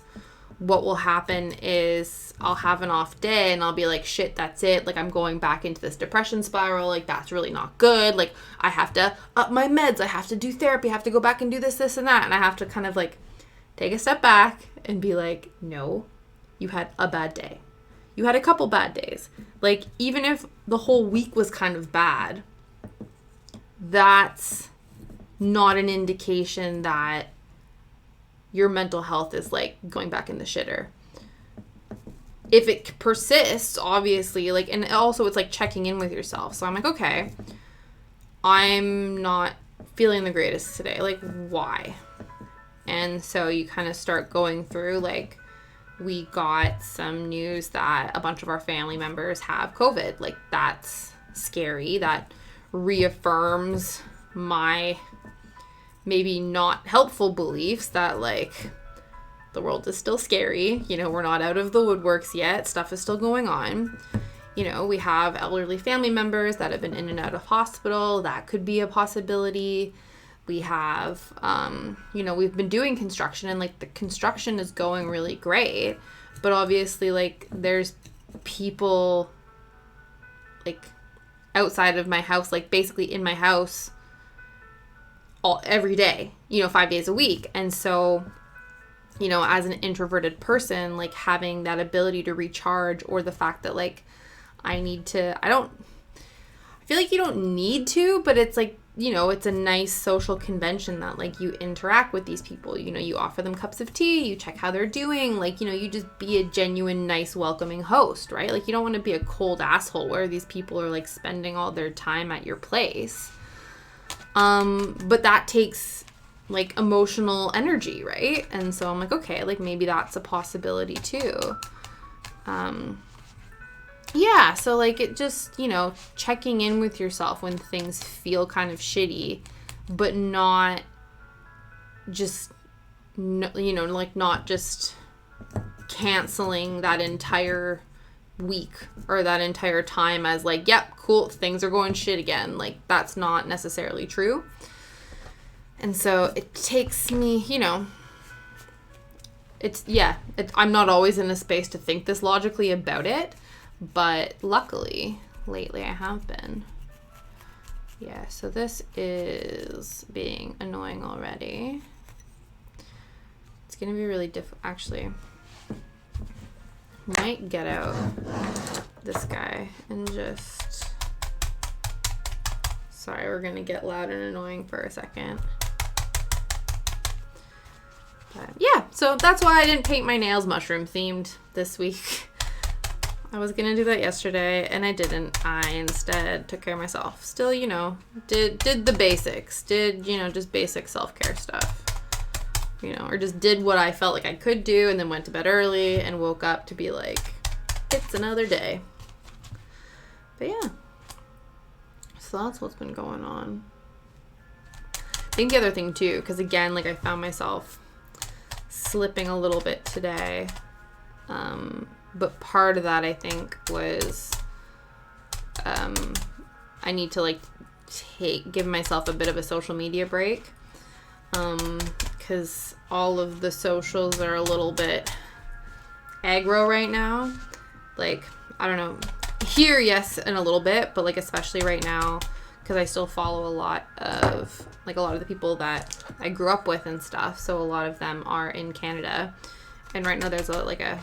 what will happen is I'll have an off day and I'll be like, shit, that's it. Like, I'm going back into this depression spiral. Like, that's really not good. Like, I have to up my meds. I have to do therapy. I have to go back and do this, this, and that. And I have to kind of like take a step back and be like, no, you had a bad day. You had a couple bad days. Like, even if the whole week was kind of bad, that's not an indication that your mental health is, like, going back in the shitter. If it persists, obviously, like, and also it's, like, checking in with yourself. So I'm like, okay, I'm not feeling the greatest today. Like, why? And so you kind of start going through, like, we got some news that a bunch of our family members have COVID. Like, that's scary. That reaffirms my maybe not helpful beliefs that, like, the world is still scary. You know, we're not out of the woodworks yet. Stuff is still going on. You know, we have elderly family members that have been in and out of hospital. That could be a possibility. We have, you know, we've been doing construction and, like, the construction is going really great. But obviously, like, there's people, like, outside of my house, like, basically in my house every day, you know, 5 days a week. And so, you know, as an introverted person, like, having that ability to recharge, or the fact that, like, I feel feel like you don't need to, but it's like, you know, it's a nice social convention that, like, you interact with these people. You know, you offer them cups of tea, you check how they're doing. Like, you know, you just be a genuine, nice, welcoming host, right? Like, you don't want to be a cold asshole where these people are, like, spending all their time at your place. But that takes, like, emotional energy, right? And so I'm like, okay, like, maybe that's a possibility too. Yeah, so, like, it just, you know, checking in with yourself when things feel kind of shitty, but not just, you know, like, not just canceling that entire week or that entire time as, like, yep, cool, things are going shit again. Like, that's not necessarily true. And so it takes me, you know, I'm not always in a space to think this logically about it. But luckily, lately I have been. Yeah, so this is being annoying already. It's going to be really difficult. Actually, might get out this guy and just... Sorry, we're going to get loud and annoying for a second. But yeah, so that's why I didn't paint my nails mushroom themed this week. I was going to do that yesterday, and I didn't. I instead took care of myself. Still, you know, did the basics. Did, you know, just basic self-care stuff. You know, or just did what I felt like I could do, and then went to bed early and woke up to be like, it's another day. But yeah. So that's what's been going on. I think the other thing, too, because again, like, I found myself slipping a little bit today. But part of that, I think, was I need to, like, give myself a bit of a social media break. Because all of the socials are a little bit aggro right now. Like, I don't know. Here, yes, in a little bit. But, like, especially right now, because I still follow a lot of the people that I grew up with and stuff. So a lot of them are in Canada. And right now there's a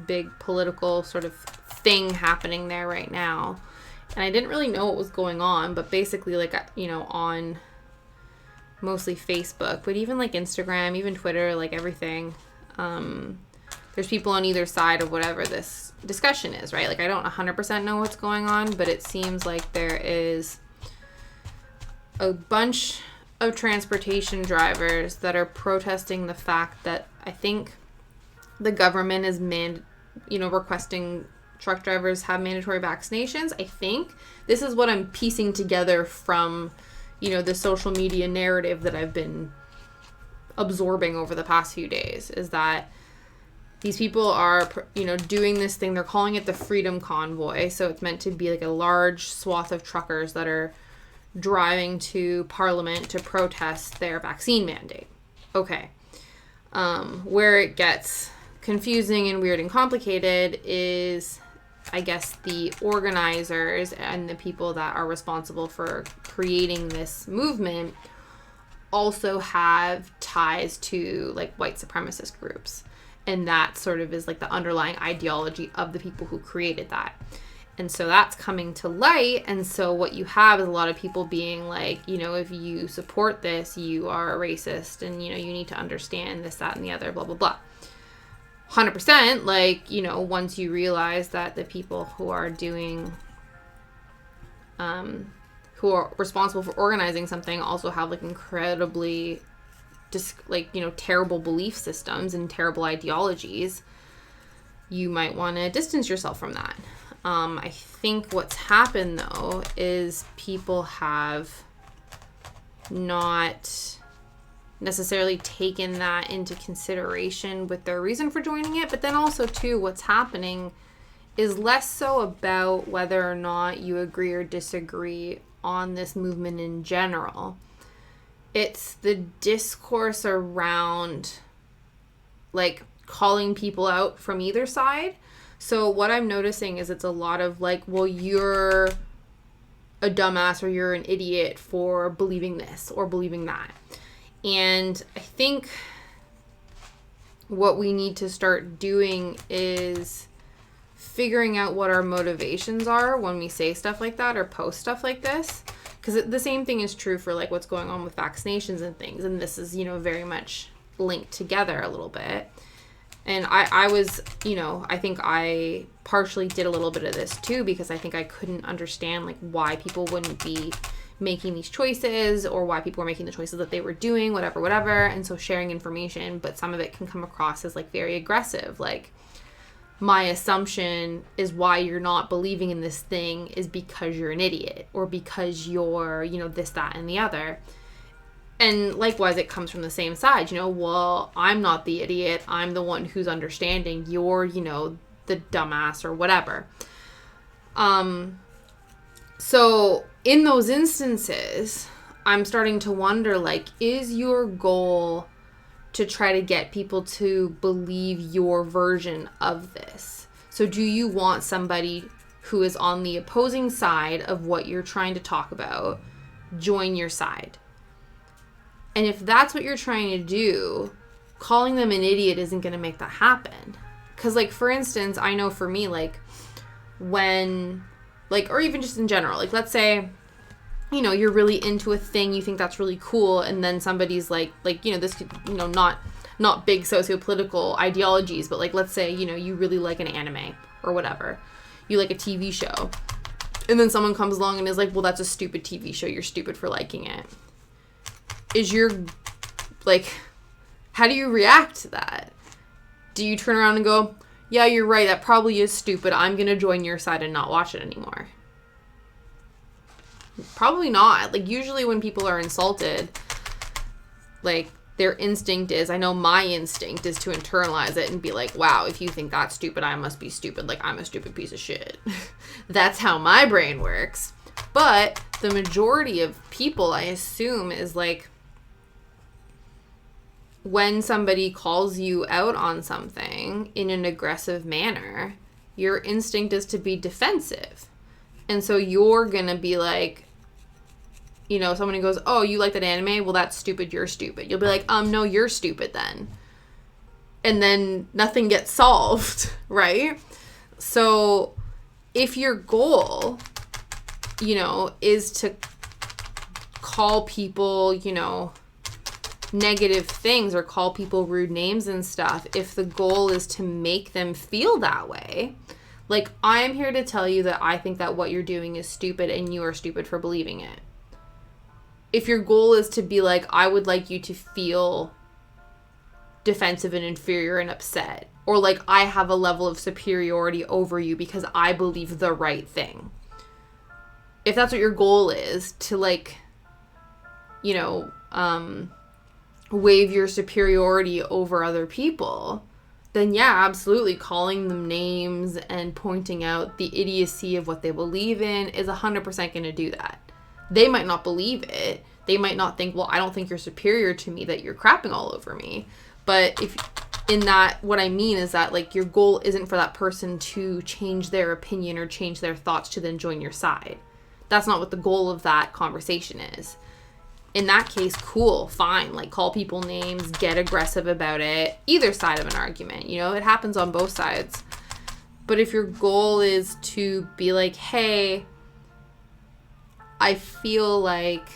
big political sort of thing happening there right now, and I didn't really know what was going on, but basically, like, you know, on mostly Facebook, but even like Instagram, even Twitter, like everything, there's people on either side of whatever this discussion is, right? Like, I don't 100% know what's going on, but it seems like there is a bunch of transportation drivers that are protesting the fact that I think the government is requesting truck drivers have mandatory vaccinations. I think this is what I'm piecing together from, you know, the social media narrative that I've been absorbing over the past few days, is that these people are, you know, doing this thing. They're calling it the Freedom Convoy. So it's meant to be like a large swath of truckers that are driving to Parliament to protest their vaccine mandate. Okay. Where it gets confusing and weird and complicated is, I guess, the organizers and the people that are responsible for creating this movement also have ties to, like, white supremacist groups. And that sort of is, like, the underlying ideology of the people who created that. And so that's coming to light. And so what you have is a lot of people being like, you know, if you support this, you are a racist, and, you know, you need to understand this, that, and the other, blah, blah, blah. 100%, like, you know, once you realize that the people who are doing, who are responsible for organizing something also have, like, incredibly, terrible belief systems and terrible ideologies, you might want to distance yourself from that. I think what's happened, though, is people have not necessarily taken that into consideration with their reason for joining it. But then also, too, what's happening is less so about whether or not you agree or disagree on this movement in general. It's the discourse around, like, calling people out from either side. So what I'm noticing is it's a lot of, like, well, you're a dumbass or you're an idiot for believing this or believing that. And I think what we need to start doing is figuring out what our motivations are when we say stuff like that or post stuff like this. Because the same thing is true for, like, what's going on with vaccinations and things. And this is, you know, very much linked together a little bit. And I was, you know, I think I partially did a little bit of this too, because I think I couldn't understand, like, why people wouldn't be making these choices, or why people were making the choices that they were doing, whatever. And so sharing information, but some of it can come across as, like, very aggressive. Like, my assumption is why you're not believing in this thing is because you're an idiot, or because you're, you know, this, that, and the other. And likewise, it comes from the same side, you know, well, I'm not the idiot. I'm the one who's understanding. You're, you know, the dumbass or whatever. So in those instances, I'm starting to wonder, like, is your goal to try to get people to believe your version of this? So do you want somebody who is on the opposing side of what you're trying to talk about join your side? And if that's what you're trying to do, calling them an idiot isn't going to make that happen. Because, like, for instance, I know for me, like, when, like, or even just in general, like, let's say, you know, you're really into a thing, you think that's really cool, and then somebody's like, you know, this could, you know, not big socio-political ideologies, but, like, let's say, you know, you really like an anime or whatever. You like a TV show. And then someone comes along and is like, well, that's a stupid TV show. You're stupid for liking it. Is your, like, how do you react to that? Do you turn around and go, yeah, you're right, that probably is stupid. I'm going to join your side and not watch it anymore? Probably not. Like, usually when people are insulted, like, their instinct is, I know my instinct is to internalize it and be like, wow, if you think that's stupid, I must be stupid. Like, I'm a stupid piece of shit. That's how my brain works. But the majority of people, I assume, is like, when somebody calls you out on something in an aggressive manner, your instinct is to be defensive. And so you're going to be like, you know, someone who goes, oh, you like that anime? Well, that's stupid. You're stupid. You'll be like, no, you're stupid then. And then nothing gets solved, right? So if your goal, you know, is to call people, you know, negative things or call people rude names and stuff, if the goal is to make them feel that way, like, I'm here to tell you that I think that what you're doing is stupid and you are stupid for believing it. If your goal is to be like, I would like you to feel defensive and inferior and upset, or like I have a level of superiority over you because I believe the right thing. If that's what your goal is, to, like, you know, waive your superiority over other people, then yeah, absolutely, calling them names and pointing out the idiocy of what they believe in is 100% going to do that. They might not believe it. They might not think, well, I don't think you're superior to me, that you're crapping all over me. But if in that, what I mean is that, like, your goal isn't for that person to change their opinion or change their thoughts to then join your side. That's not what the goal of that conversation is. In that case, cool, fine. Like, call people names, get aggressive about it. Either side of an argument, you know, it happens on both sides. But if your goal is to be like, hey, I feel like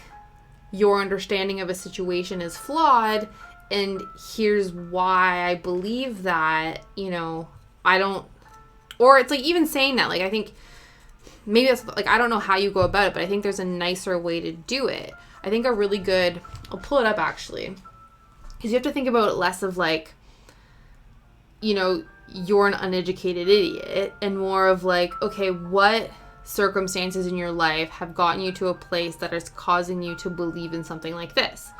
your understanding of a situation is flawed, and here's why I believe that, you know, I don't, or it's like even saying that, like, I think maybe that's, like, I don't know how you go about it, but I think there's a nicer way to do it. I think a really good, I'll pull it up actually, because you have to think about it less of like, you know, you're an uneducated idiot, and more of like, okay, what circumstances in your life have gotten you to a place that is causing you to believe in something like this,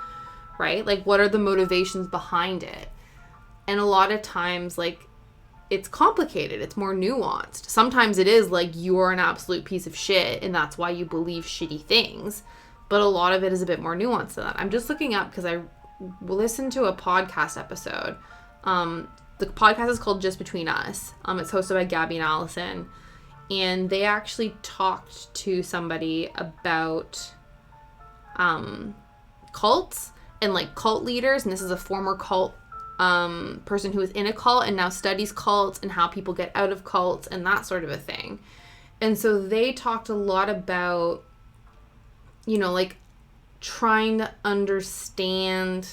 right? Like, what are the motivations behind it? And a lot of times, like, it's complicated. It's more nuanced. Sometimes it is like, you're an absolute piece of shit and that's why you believe shitty things. But a lot of it is a bit more nuanced than that. I'm just looking up because I listened to a podcast episode. The podcast is called Just Between Us. It's hosted by Gabby and Allison. And they actually talked to somebody about cults and, like, cult leaders. And this is a former cult person who was in a cult and now studies cults and how people get out of cults and that sort of a thing. And so they talked a lot about, you know, like trying to understand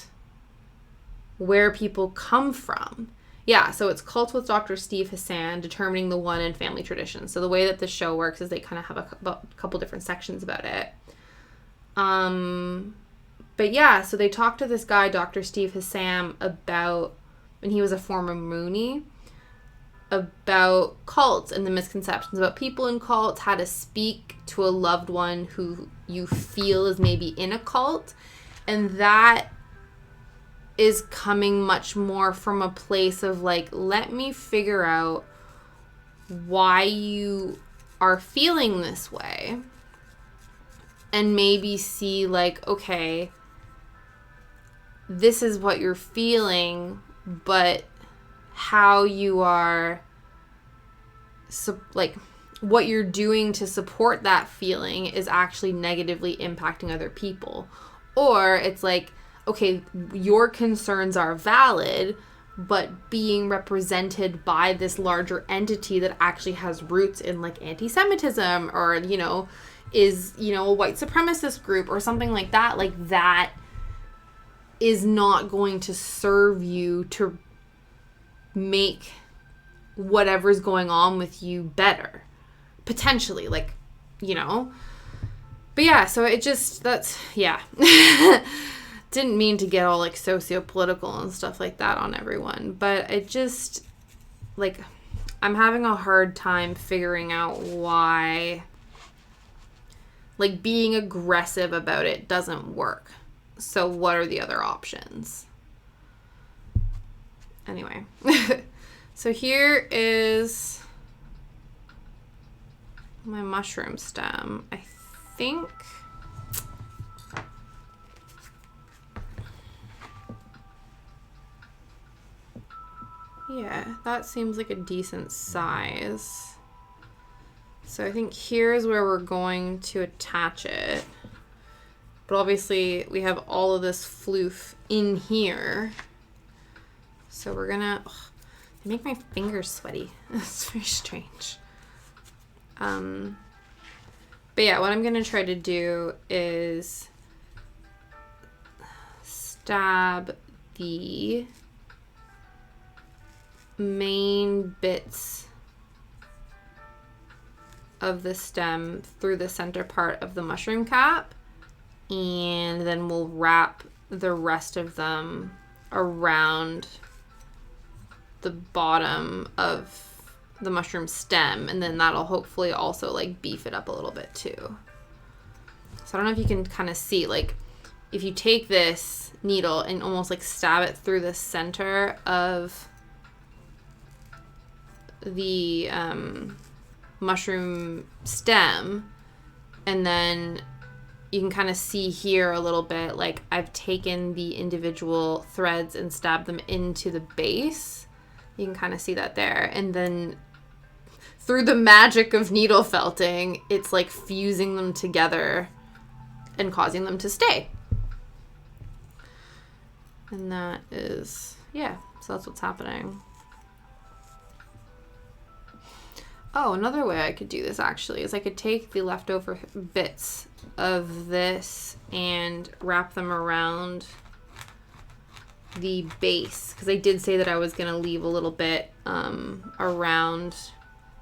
where people come from. Yeah, so it's Cults with Dr. Steve Hassan, Determining the One in Family Traditions. So the way that the show works is they kind of have a couple different sections about it. But yeah, so they talked to this guy, Dr. Steve Hassan, about, when he was a former Moonie, about cults and the misconceptions about people in cults, how to speak to a loved one who you feel is maybe in a cult. And that is coming much more from a place of like, let me figure out why you are feeling this way. And maybe see like, okay, this is what you're feeling, but how you are, like, what you're doing to support that feeling is actually negatively impacting other people. Or it's like, okay, your concerns are valid, but being represented by this larger entity that actually has roots in like anti-Semitism or, you know, is, you know, a white supremacist group or something like that is not going to serve you to make whatever's going on with you better. Potentially, like, you know. But yeah, so it just, that's, yeah. Didn't mean to get all like socio-political and stuff like that on everyone. But it just, like, I'm having a hard time figuring out why, like, being aggressive about it doesn't work. So what are the other options? Anyway. So here is my mushroom stem. I think yeah, that seems like a decent size. So I think here's where we're going to attach it. But obviously we have all of this floof in here. So we're gonna, they make my fingers sweaty. It's very strange. But yeah, what I'm gonna try to do is stab the main bits of the stem through the center part of the mushroom cap, and then we'll wrap the rest of them around the bottom of the mushroom stem, and then that'll hopefully also like beef it up a little bit too. So I don't know if you can kind of see, like, if you take this needle and almost like stab it through the center of the mushroom stem, and then you can kind of see here a little bit, like I've taken the individual threads and stabbed them into the base. You can kind of see that there. And then through the magic of needle felting, it's like fusing them together and causing them to stay. And that is, yeah, so that's what's happening. Oh, another way I could do this actually is I could take the leftover bits of this and wrap them around the base, because I did say that I was going to leave a little bit around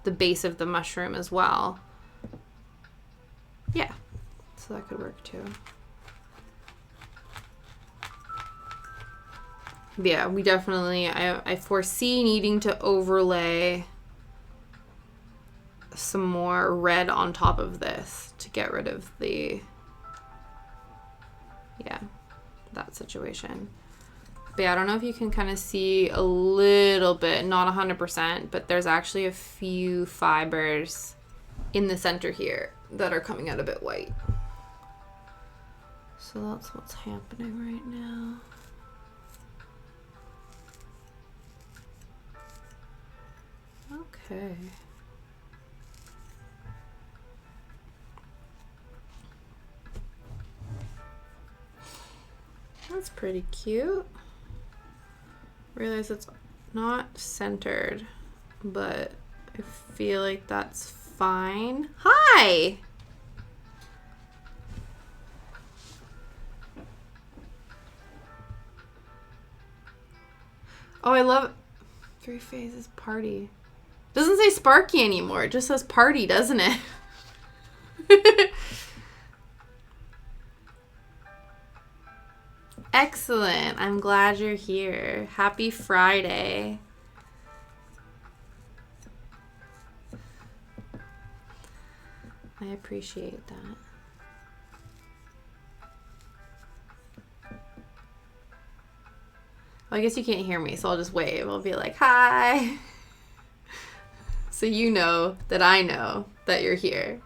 the base of the mushroom as well. Yeah, so that could work too. Yeah, we definitely, I foresee needing to overlay some more red on top of this to get rid of the, yeah, that situation. But yeah, I don't know if you can kind of see a little bit, not 100%, but there's actually a few fibers in the center here that are coming out a bit white. So that's what's happening right now. Okay. That's pretty cute. realize it's not centered, but I feel like that's fine. Hi! Oh, I love 3 phases party. Doesn't say Sparky anymore. It just says party, doesn't it? Excellent. I'm glad you're here. Happy Friday. I appreciate that. Well, I guess you can't hear me, so I'll just wave. I'll be like, hi. So you know that I know that you're here.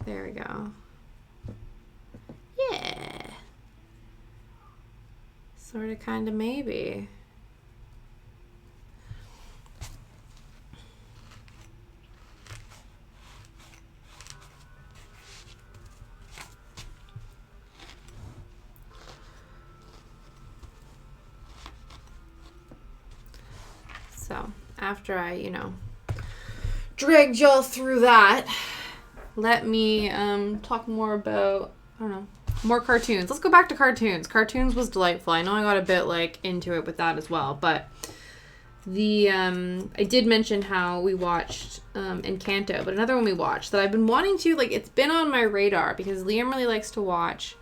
There we go. Yeah. Sort of, kind of, maybe. So, after I, dragged y'all through that, let me talk more about, I don't know, more cartoons. Let's go back to cartoons. Cartoons was delightful. I know I got a bit, into it with that as well, but I did mention how we watched Encanto, but another one we watched that I've been wanting to, it's been on my radar because Liam really likes to watch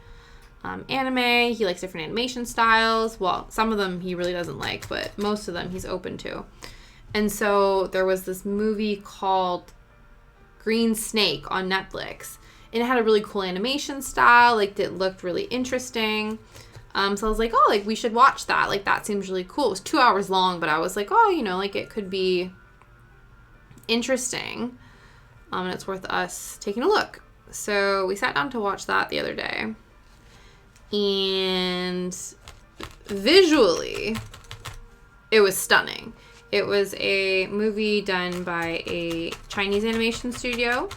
anime. He likes different animation styles. Well, some of them he really doesn't like, but most of them he's open to. And so there was this movie called Green Snake on Netflix, and it had a really cool animation style. It looked really interesting. So I was like, oh, we should watch that. That seems really cool. It was 2 hours long, but I was like, oh, it could be interesting. And it's worth us taking a look. So we sat down to watch that the other day. And visually, it was stunning. It was a movie done by a Chinese animation studio.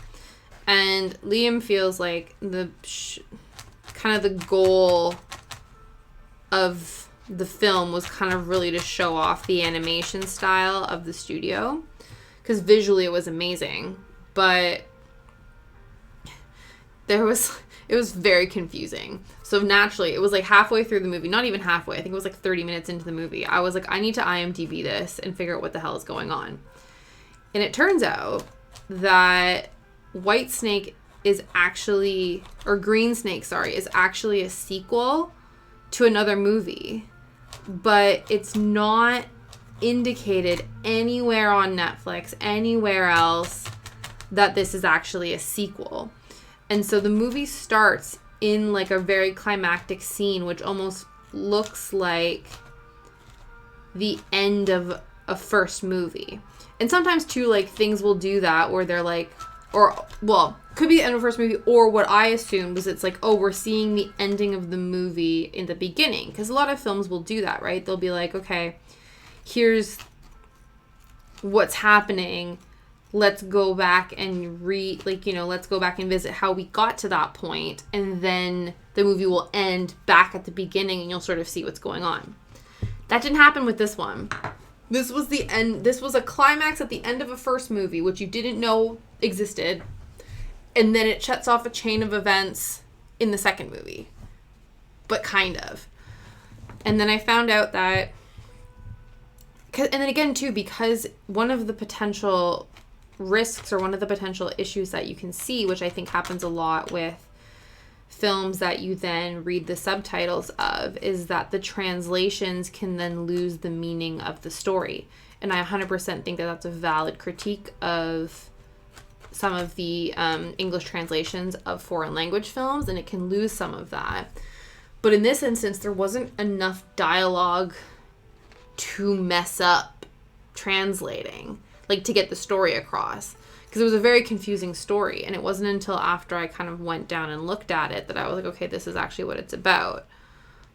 And Liam feels like kind of the goal of the film was kind of really to show off the animation style of the studio. Because visually it was amazing. But it was very confusing. So naturally, it was halfway through the movie, not even halfway, I think it was 30 minutes into the movie. I was like, I need to IMDb this and figure out what the hell is going on. And it turns out that White Snake is actually, or Green Snake, sorry, is actually a sequel to another movie. But it's not indicated anywhere on Netflix, anywhere else, that this is actually a sequel. And so the movie starts in a very climactic scene, which almost looks like the end of a first movie. And sometimes too, things will do that where they're could be the end of the first movie, or what I assumed was it's oh, we're seeing the ending of the movie in the beginning. Because a lot of films will do that, right? They'll be like, okay, here's what's happening. Let's go back and let's go back and visit how we got to that point. And then the movie will end back at the beginning and you'll sort of see what's going on. That didn't happen with this one. This was the end. This was a climax at the end of a first movie, which you didn't know existed. And then it shuts off a chain of events in the second movie. But kind of. And then I found out that, and then again too, because one of the potential risks, or one of the potential issues that you can see, which I think happens a lot with films that you then read the subtitles of, is that the translations can then lose the meaning of the story. And I 100% think that that's a valid critique of some of the English translations of foreign language films, and it can lose some of that. But in this instance, there wasn't enough dialogue to mess up translating, to get the story across. Because it was a very confusing story, and it wasn't until after I kind of went down and looked at it that I was like, okay, this is actually what it's about.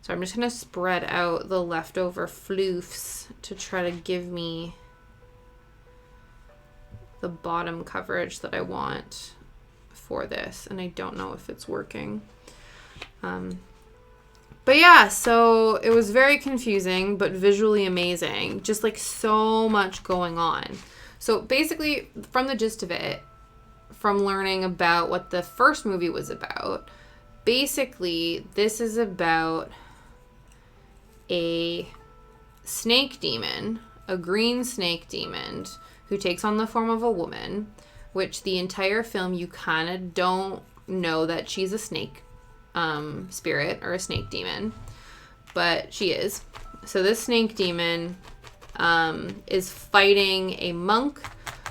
So I'm just going to spread out the leftover floofs to try to give me the bottom coverage that I want for this, and I don't know if it's working. But yeah, so it was very confusing, but visually amazing. Just like so much going on. So basically, from the gist of it, from learning about what the first movie was about, basically, this is about a snake demon, a green snake demon, who takes on the form of a woman, which the entire film you kind of don't know that she's a snake spirit or a snake demon, but she is. So this snake demon is fighting a monk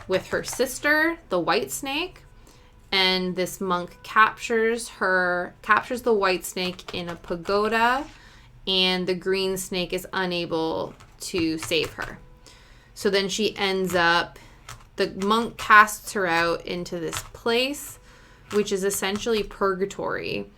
with her sister, the white snake, and this monk captures the white snake in a pagoda, and the green snake is unable to save her. So then she ends up, the monk casts her out into this place, which is essentially purgatory.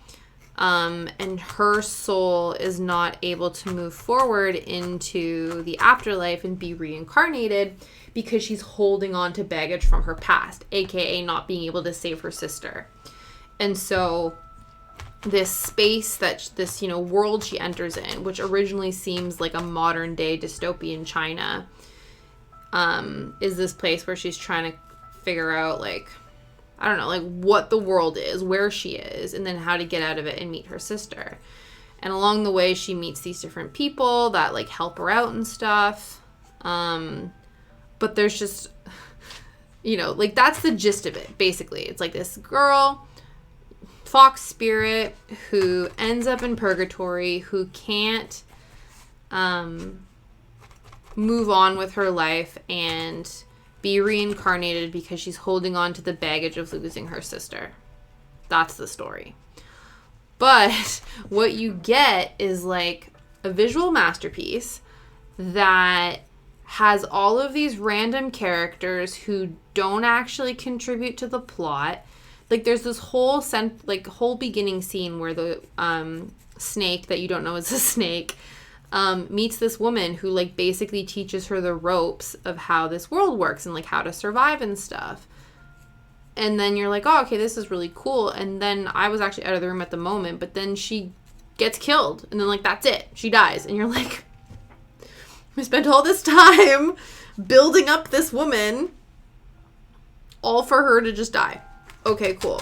And her soul is not able to move forward into the afterlife and be reincarnated because she's holding on to baggage from her past, aka not being able to save her sister. And so this space this world she enters in, which originally seems like a modern day dystopian China, is this place where she's trying to figure out, like, I don't know, like what the world is, where she is, and then how to get out of it and meet her sister. And along the way, she meets these different people that like help her out and stuff. But there's just, like that's the gist of it, basically. It's like this girl, fox spirit, who ends up in purgatory, who can't move on with her life and be reincarnated because she's holding on to the baggage of losing her sister. That's the story. But what you get is like a visual masterpiece that has all of these random characters who don't actually contribute to the plot. Like there's this whole whole beginning scene where the snake that you don't know is a snake meets this woman who like basically teaches her the ropes of how this world works and like how to survive and stuff. And then you're like, oh, okay, this is really cool. And then I was actually out of the room at the moment, but then she gets killed. And then like, that's it. She dies. And you're like, we spent all this time building up this woman all for her to just die. Okay, cool.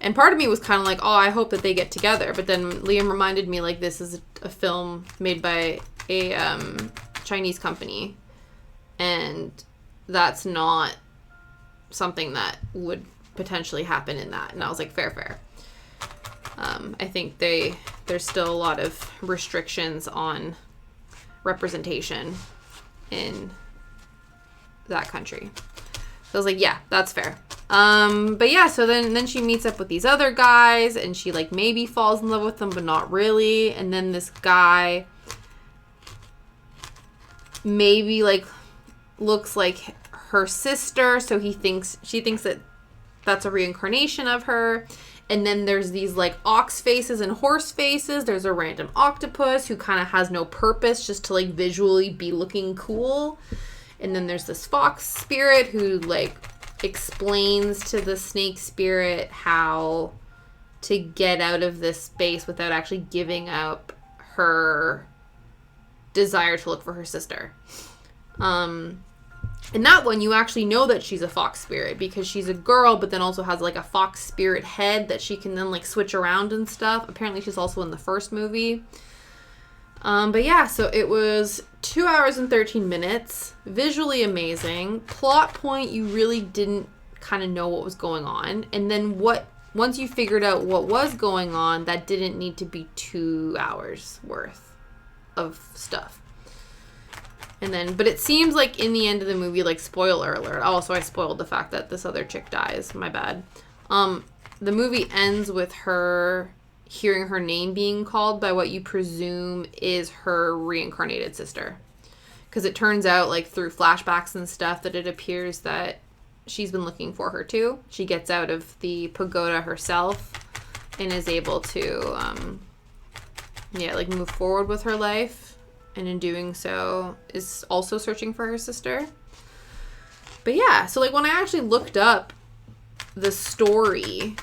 And part of me was kind of like, oh, I hope that they get together. But then Liam reminded me, like, this is a film made by a Chinese company. And that's not something that would potentially happen in that. And I was like, fair. I think there's still a lot of restrictions on representation in that country. So I was like, yeah, that's fair. But yeah, so then she meets up with these other guys, and she like maybe falls in love with them, but not really. And then this guy maybe like looks like her sister, so she thinks that that's a reincarnation of her. And then there's these like ox faces and horse faces. There's a random octopus who kind of has no purpose, just to like visually be looking cool. And then there's this fox spirit who like explains to the snake spirit how to get out of this space without actually giving up her desire to look for her sister. In that one, you actually know that she's a fox spirit because she's a girl, but then also has like a fox spirit head that she can then like switch around and stuff. Apparently she's also in the first movie. But yeah, so it was 2 hours and 13 minutes. Visually amazing. Plot point, you really didn't kind of know what was going on. And then once you figured out what was going on, that didn't need to be 2 hours worth of stuff. And then, but it seems like in the end of the movie, like, spoiler alert. Oh, so I spoiled the fact that this other chick dies. My bad. The movie ends with her hearing her name being called by what you presume is her reincarnated sister. Because it turns out, like, through flashbacks and stuff, that it appears that she's been looking for her, too. She gets out of the pagoda herself and is able to, move forward with her life. And in doing so, is also searching for her sister. But yeah, so, like, when I actually looked up the story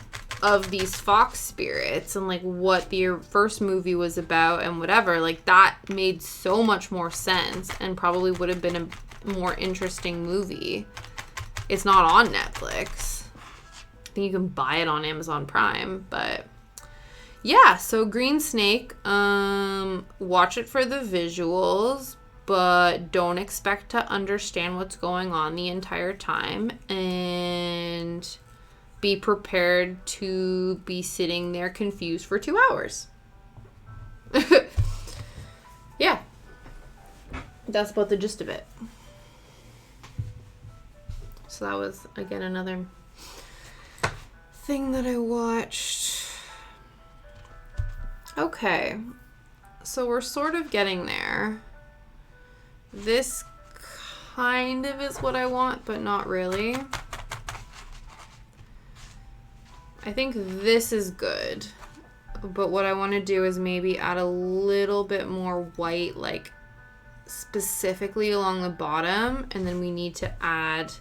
of these fox spirits and like what the first movie was about and whatever, like that made so much more sense and probably would have been a more interesting movie. It's not on Netflix. I think you can buy it on Amazon Prime, but yeah, so Green Snake, watch it for the visuals, but don't expect to understand what's going on the entire time, and be prepared to be sitting there confused for 2 hours. Yeah. That's about the gist of it. So that was, again, another thing that I watched. Okay. So we're sort of getting there. This kind of is what I want, but not really. I think this is good, but what I want to do is maybe add a little bit more white, like specifically along the bottom, and then we need to add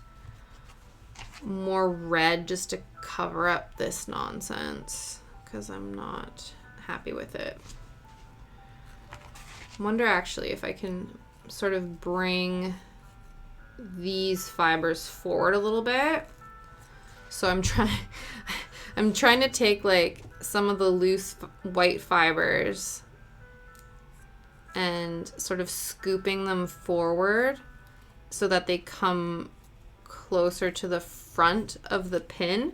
more red just to cover up this nonsense, because I'm not happy with it. I wonder actually if I can sort of bring these fibers forward a little bit. So I'm trying to take like some of the loose white fibers and sort of scooping them forward so that they come closer to the front of the pin.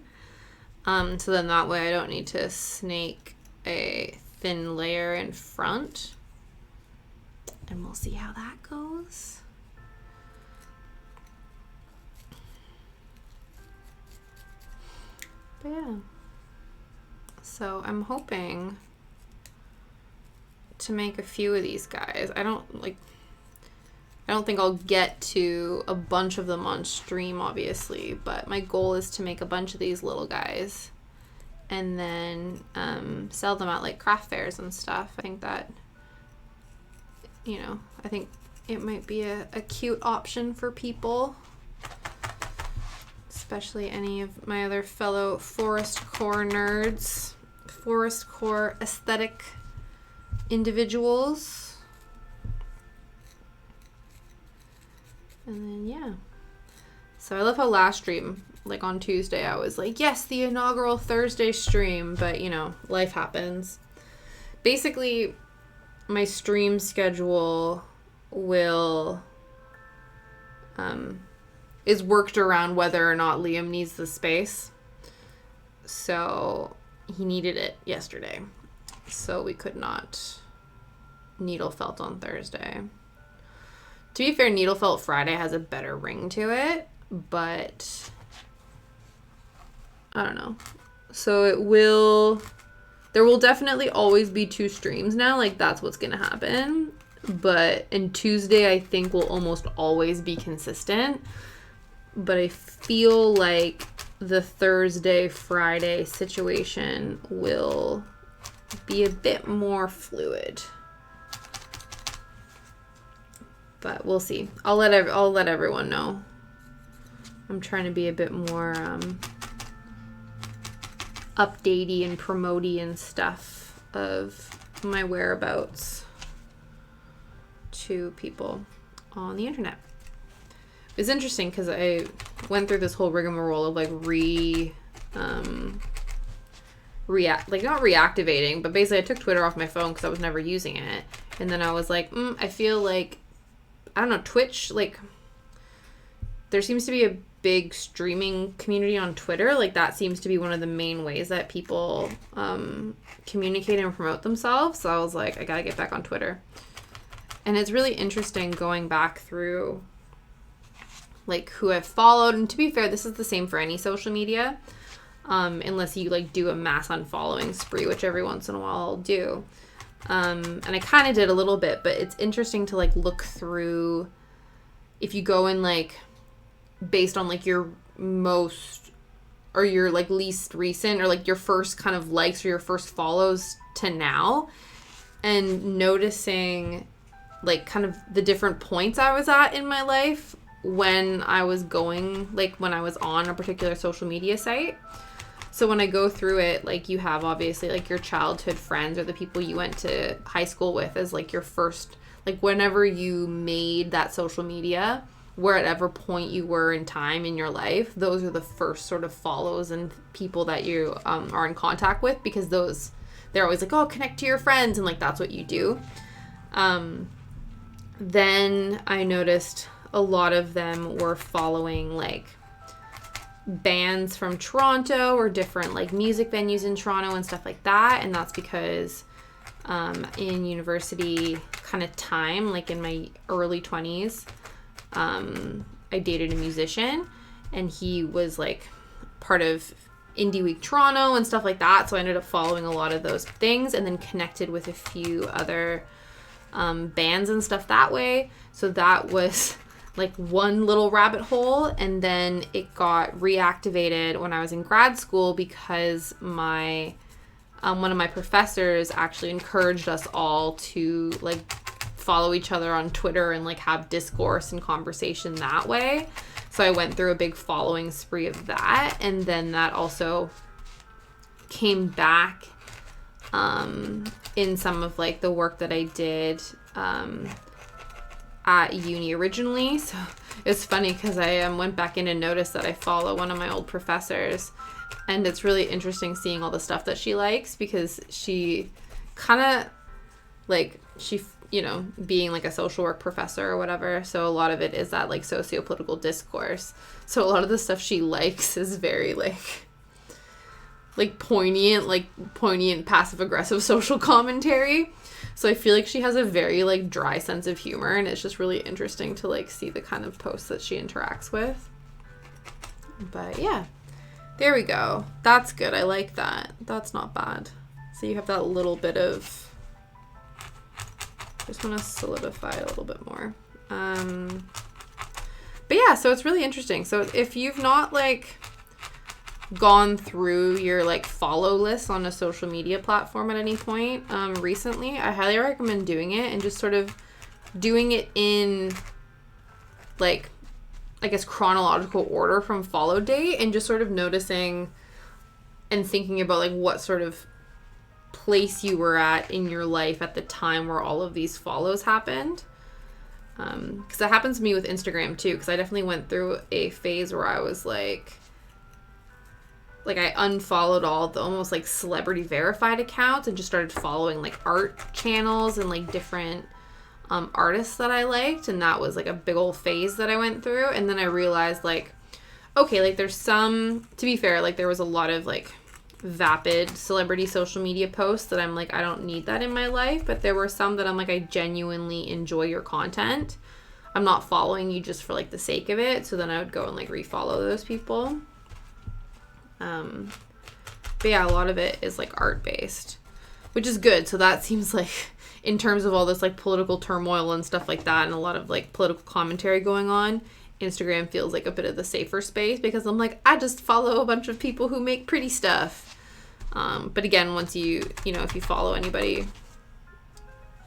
So then that way I don't need to snake a thin layer in front. And we'll see how that goes. But yeah. So I'm hoping to make a few of these guys. I don't think I'll get to a bunch of them on stream, obviously, but my goal is to make a bunch of these little guys and then sell them at like craft fairs and stuff. I think that, I think it might be a cute option for people, especially any of my other fellow Forestcore nerds, Forestcore aesthetic individuals. And then, yeah. So I love how last stream, like on Tuesday, I was like, yes, the inaugural Thursday stream, but, life happens. Basically, my stream schedule is worked around whether or not Liam needs the space. So he needed it yesterday. So we could not needle felt on Thursday. To be fair, needle felt Friday has a better ring to it, but I don't know. So there will definitely always be 2 streams now. Like, that's what's going to happen. And Tuesday, I think, will almost always be consistent. But I feel like the Thursday, Friday situation will be a bit more fluid. But we'll see. I'll let everyone know. I'm trying to be a bit more updatey and promotey and stuff of my whereabouts to people on the internet. It's interesting because I went through this whole rigmarole of like not reactivating, but basically I took Twitter off my phone because I was never using it, and then I was like, I feel like, I don't know, Twitch, like there seems to be a big streaming community on Twitter. Like that seems to be one of the main ways that people communicate and promote themselves. So I was like, I gotta get back on Twitter. And it's really interesting going back through like who I've followed. And to be fair, this is the same for any social media. Unless you like do a mass unfollowing spree, which every once in a while I'll do. And I kind of did a little bit, but it's interesting to like look through if you go in like based on like your most or your like least recent or like your first kind of likes or your first follows to now, and noticing like kind of the different points I was at in my life when I was going, like when I was on a particular social media site. So when I go through it, like, you have obviously like your childhood friends or the people you went to high school with as like your first, like, whenever you made that social media, wherever point you were in time in your life, those are the first sort of follows and people that you are in contact with, because they're always like, oh, connect to your friends, and like that's what you do. Then I noticed a lot of them were following like bands from Toronto or different like music venues in Toronto and stuff like that. And that's because in university kind of time, like in my early 20s, I dated a musician, and he was like part of Indie Week Toronto and stuff like that. So I ended up following a lot of those things, and then connected with a few other bands and stuff that way. So that was like one little rabbit hole. And then it got reactivated when I was in grad school, because my one of my professors actually encouraged us all to like follow each other on Twitter and like have discourse and conversation that way. So I went through a big following spree of that, and then that also came back in some of like the work that I did at uni originally. So it's funny because I went back in and noticed that I follow one of my old professors, and it's really interesting seeing all the stuff that she likes, because she kind of like, she, you know, being like a social work professor or whatever, so a lot of it is that like socio-political discourse. So a lot of the stuff she likes is very like poignant passive-aggressive social commentary. So I feel like she has a very like dry sense of humor, and it's just really interesting to like see the kind of posts that she interacts with. But yeah, there we go. That's good. I like that. That's not bad. So you have that little bit of, just want to solidify a little bit more. But yeah, so it's really interesting. So if you've not like gone through your like follow list on a social media platform at any point recently, I highly recommend doing it, and just sort of doing it in like, I guess, chronological order from follow date, and just sort of noticing and thinking about like what sort of place you were at in your life at the time where all of these follows happened. Because that happens to me with Instagram too, because I definitely went through a phase where I was like I unfollowed all the almost like celebrity verified accounts and just started following like art channels and like different artists that I liked, and that was like a big old phase that I went through. And then I realized like, okay, like there's some, to be fair, like there was a lot of like vapid celebrity social media posts that I'm like, I don't need that in my life, but there were some that I'm like, I genuinely enjoy your content. I'm not following you just for like the sake of it. So then I would go and like refollow those people. But yeah, a lot of it is like art based, which is good. So that seems like, in terms of all this like political turmoil and stuff like that, and a lot of like political commentary going on, Instagram feels like a bit of the safer space, because I'm like, I just follow a bunch of people who make pretty stuff. But again, once you know, if you follow anybody,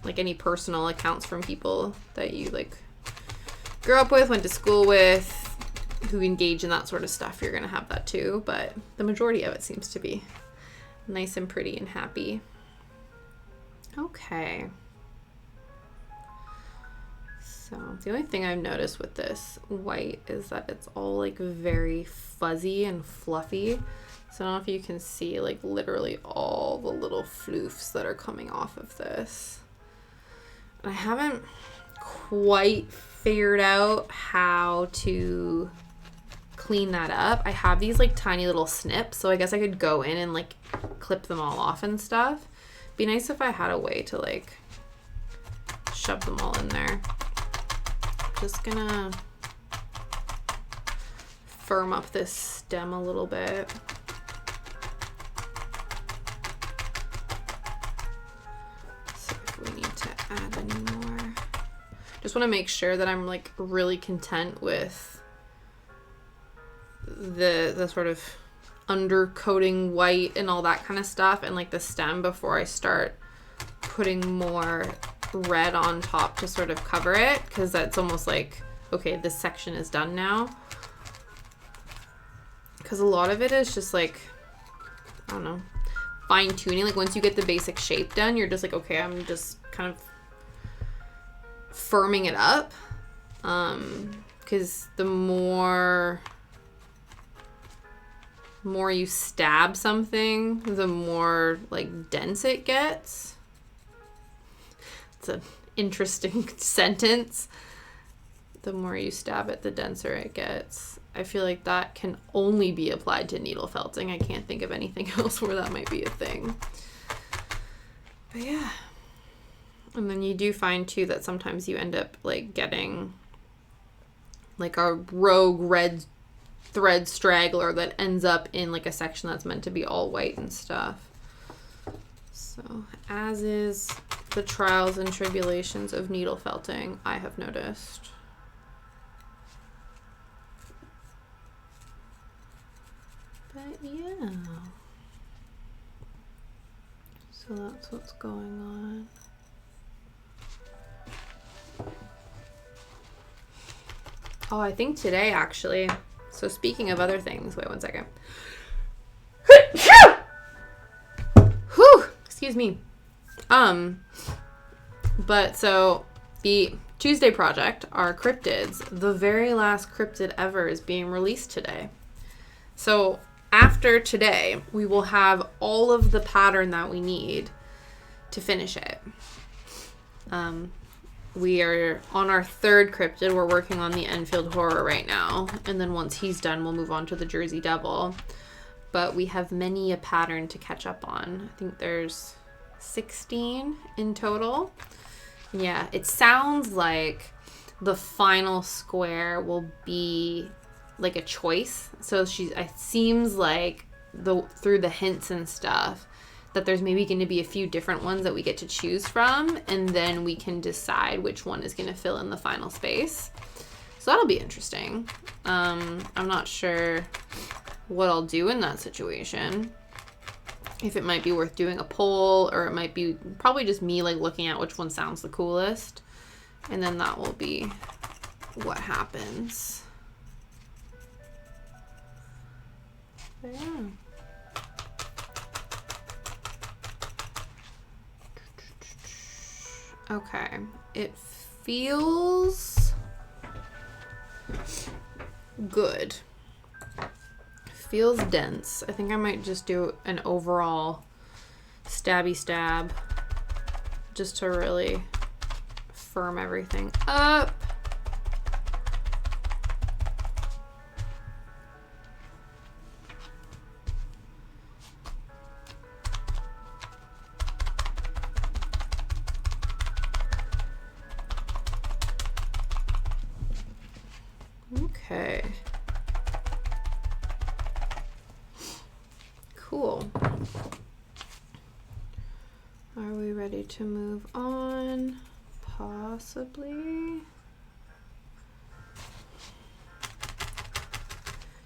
like any personal accounts from people that you like grew up with, went to school with, who engage in that sort of stuff, you're gonna have that too. But the majority of it seems to be nice and pretty and happy. Okay. So the only thing I've noticed with this white is that it's all like very fuzzy and fluffy. So I don't know if you can see like literally all the little floofs that are coming off of this. And I haven't quite figured out how to clean that up. I have these like tiny little snips, so I guess I could go in and like clip them all off and stuff. Be nice if I had a way to like shove them all in there. Just gonna firm up this stem a little bit. See if we need to add any more. Just want to make sure that I'm like really content with the sort of undercoating white and all that kind of stuff, and like the stem, before I start putting more red on top to sort of cover it, because that's almost like, okay, this section is done now. Because a lot of it is just like I don't know, fine tuning. Like once you get the basic shape done, you're just like, okay, I'm just kind of firming it up. Because the more you stab something, the more like dense it gets. It's an interesting sentence. The more you stab it, the denser it gets. I feel like that can only be applied to needle felting. I can't think of anything else where that might be a thing. But yeah. And then you do find too that sometimes you end up like getting like a rogue red thread straggler that ends up in like a section that's meant to be all white and stuff. So as is the trials and tribulations of needle felting, I have noticed. But yeah. So that's what's going on. Oh, I think today actually. So speaking of other things, wait one second. Whew, excuse me. But so the Tuesday project, our cryptids, the very last cryptid ever is being released today. So after today, we will have all of the pattern that we need to finish it. We are on our third cryptid. We're working on the Enfield Horror right now. And then once he's done, we'll move on to the Jersey Devil. But we have many a pattern to catch up on. I think there's 16 in total. Yeah, it sounds like the final square will be like a choice. So it seems like through the hints and stuff that there's maybe going to be a few different ones that we get to choose from, and then we can decide which one is going to fill in the final space. So that'll be interesting. I'm not sure what I'll do in that situation. If it might be worth doing a poll, or it might be probably just me like looking at which one sounds the coolest, and then that will be what happens. But yeah. Okay, it feels good. Feels dense. I think I might just do an overall stabby stab just to really firm everything up. Okay. Cool. Are we ready to move on? Possibly.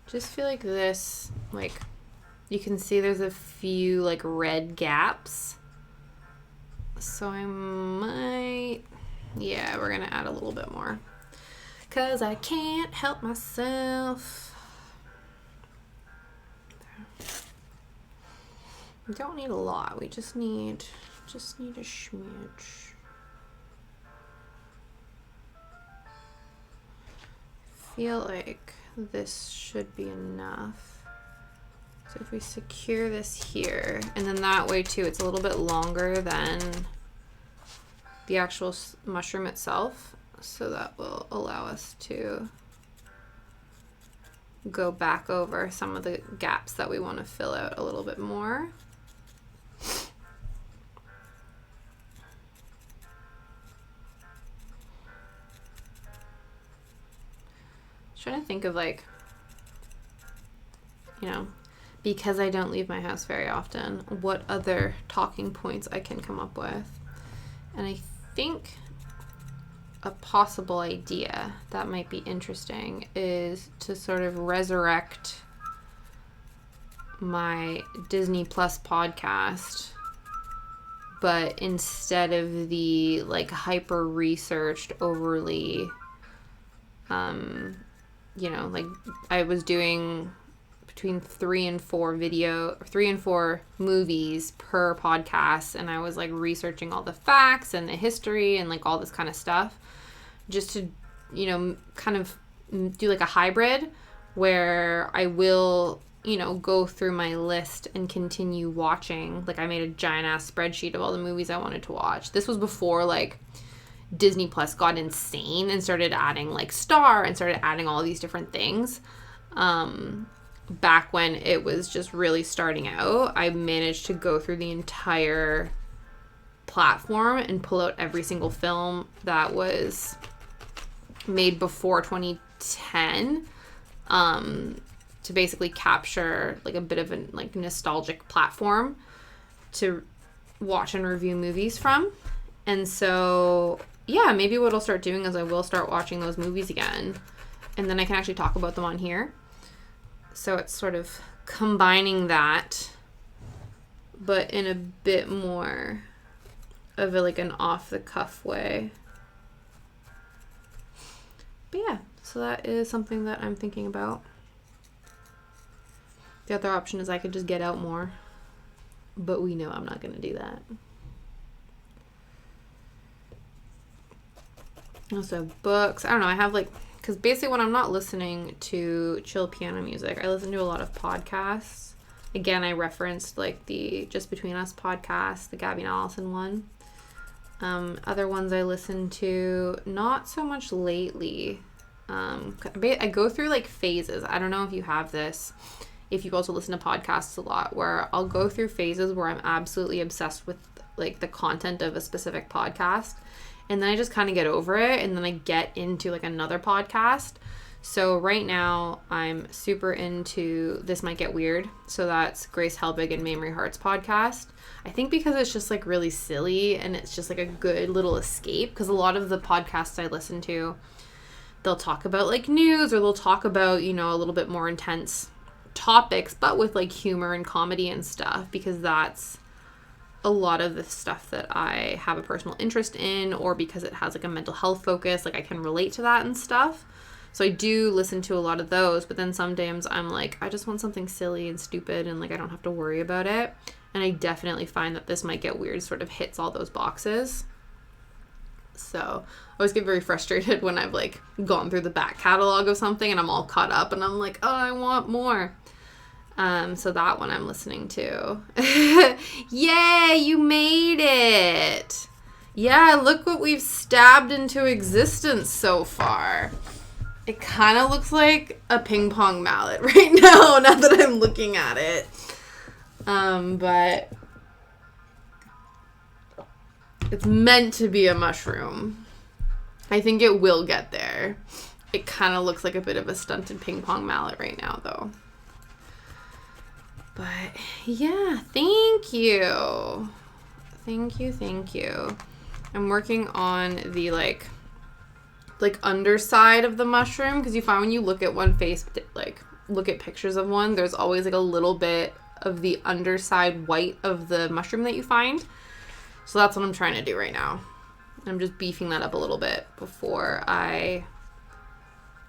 Just feel like this, like, you can see there's a few, like, red gaps. So I might, yeah, we're gonna add a little bit more. 'Cause I can't help myself. We don't need a lot. We just need a smidge. I feel like this should be enough. So if we secure this here, and then that way too, it's a little bit longer than the actual mushroom itself. So that will allow us to go back over some of the gaps that we want to fill out a little bit more. Trying to think of, like, you know, because I don't leave my house very often, what other talking points I can come up with. And I think a possible idea that might be interesting is to sort of resurrect my Disney Plus podcast, but instead of the like hyper researched, overly you know, like I was doing between 3 and 4 movies per podcast, and I was like researching all the facts and the history and like all this kind of stuff, just to, you know, kind of do like a hybrid where I will, you know, go through my list and continue watching. Like, I made a giant ass spreadsheet of all the movies I wanted to watch. This was before like Disney Plus got insane and started adding like Star and started adding all these different things. Back when it was just really starting out, I managed to go through the entire platform and pull out every single film that was made before 2010, to basically capture like a bit of a like nostalgic platform to watch and review movies from. And so, yeah, maybe what I'll start doing is I will start watching those movies again, and then I can actually talk about them on here. So it's sort of combining that, but in a bit more of a, like an off-the-cuff way. But yeah, so that is something that I'm thinking about. The other option is I could just get out more, but we know I'm not going to do that. Also, books. I don't know. I have like, because basically when I'm not listening to chill piano music, I listen to a lot of podcasts. Again, I referenced like the Just Between Us podcast, the Gabby and Allison one. Other ones I listen to, not so much lately. I go through like phases. I don't know if you have this, if you also listen to podcasts a lot, where I'll go through phases where I'm absolutely obsessed with like the content of a specific podcast. And then I just kind of get over it, and then I get into like another podcast. So right now I'm super into This Might Get Weird. So that's Grace Helbig and Mamrie Hart's podcast. I think because it's just like really silly and it's just like a good little escape, because a lot of the podcasts I listen to, they'll talk about like news, or they'll talk about, you know, a little bit more intense topics, but with like humor and comedy and stuff, because that's a lot of the stuff that I have a personal interest in, or because it has like a mental health focus, like I can relate to that and stuff. So I do listen to a lot of those, but then sometimes I'm like, I just want something silly and stupid and like I don't have to worry about it. And I definitely find that This Might Get Weird sort of hits all those boxes. So I always get very frustrated when I've like gone through the back catalog of something and I'm all caught up and I'm like, oh, I want more. So that one I'm listening to. Yay, you made it. Yeah, look what we've stabbed into existence so far. It kind of looks like a ping pong mallet right now that I'm looking at it. But it's meant to be a mushroom. I think it will get there. It kind of looks like a bit of a stunted ping pong mallet right now, though. But yeah, thank you. Thank you. I'm working on the like underside of the mushroom, because you find when you look at one face, like look at pictures of one, there's always like a little bit of the underside white of the mushroom that you find. So that's what I'm trying to do right now. I'm just beefing that up a little bit before I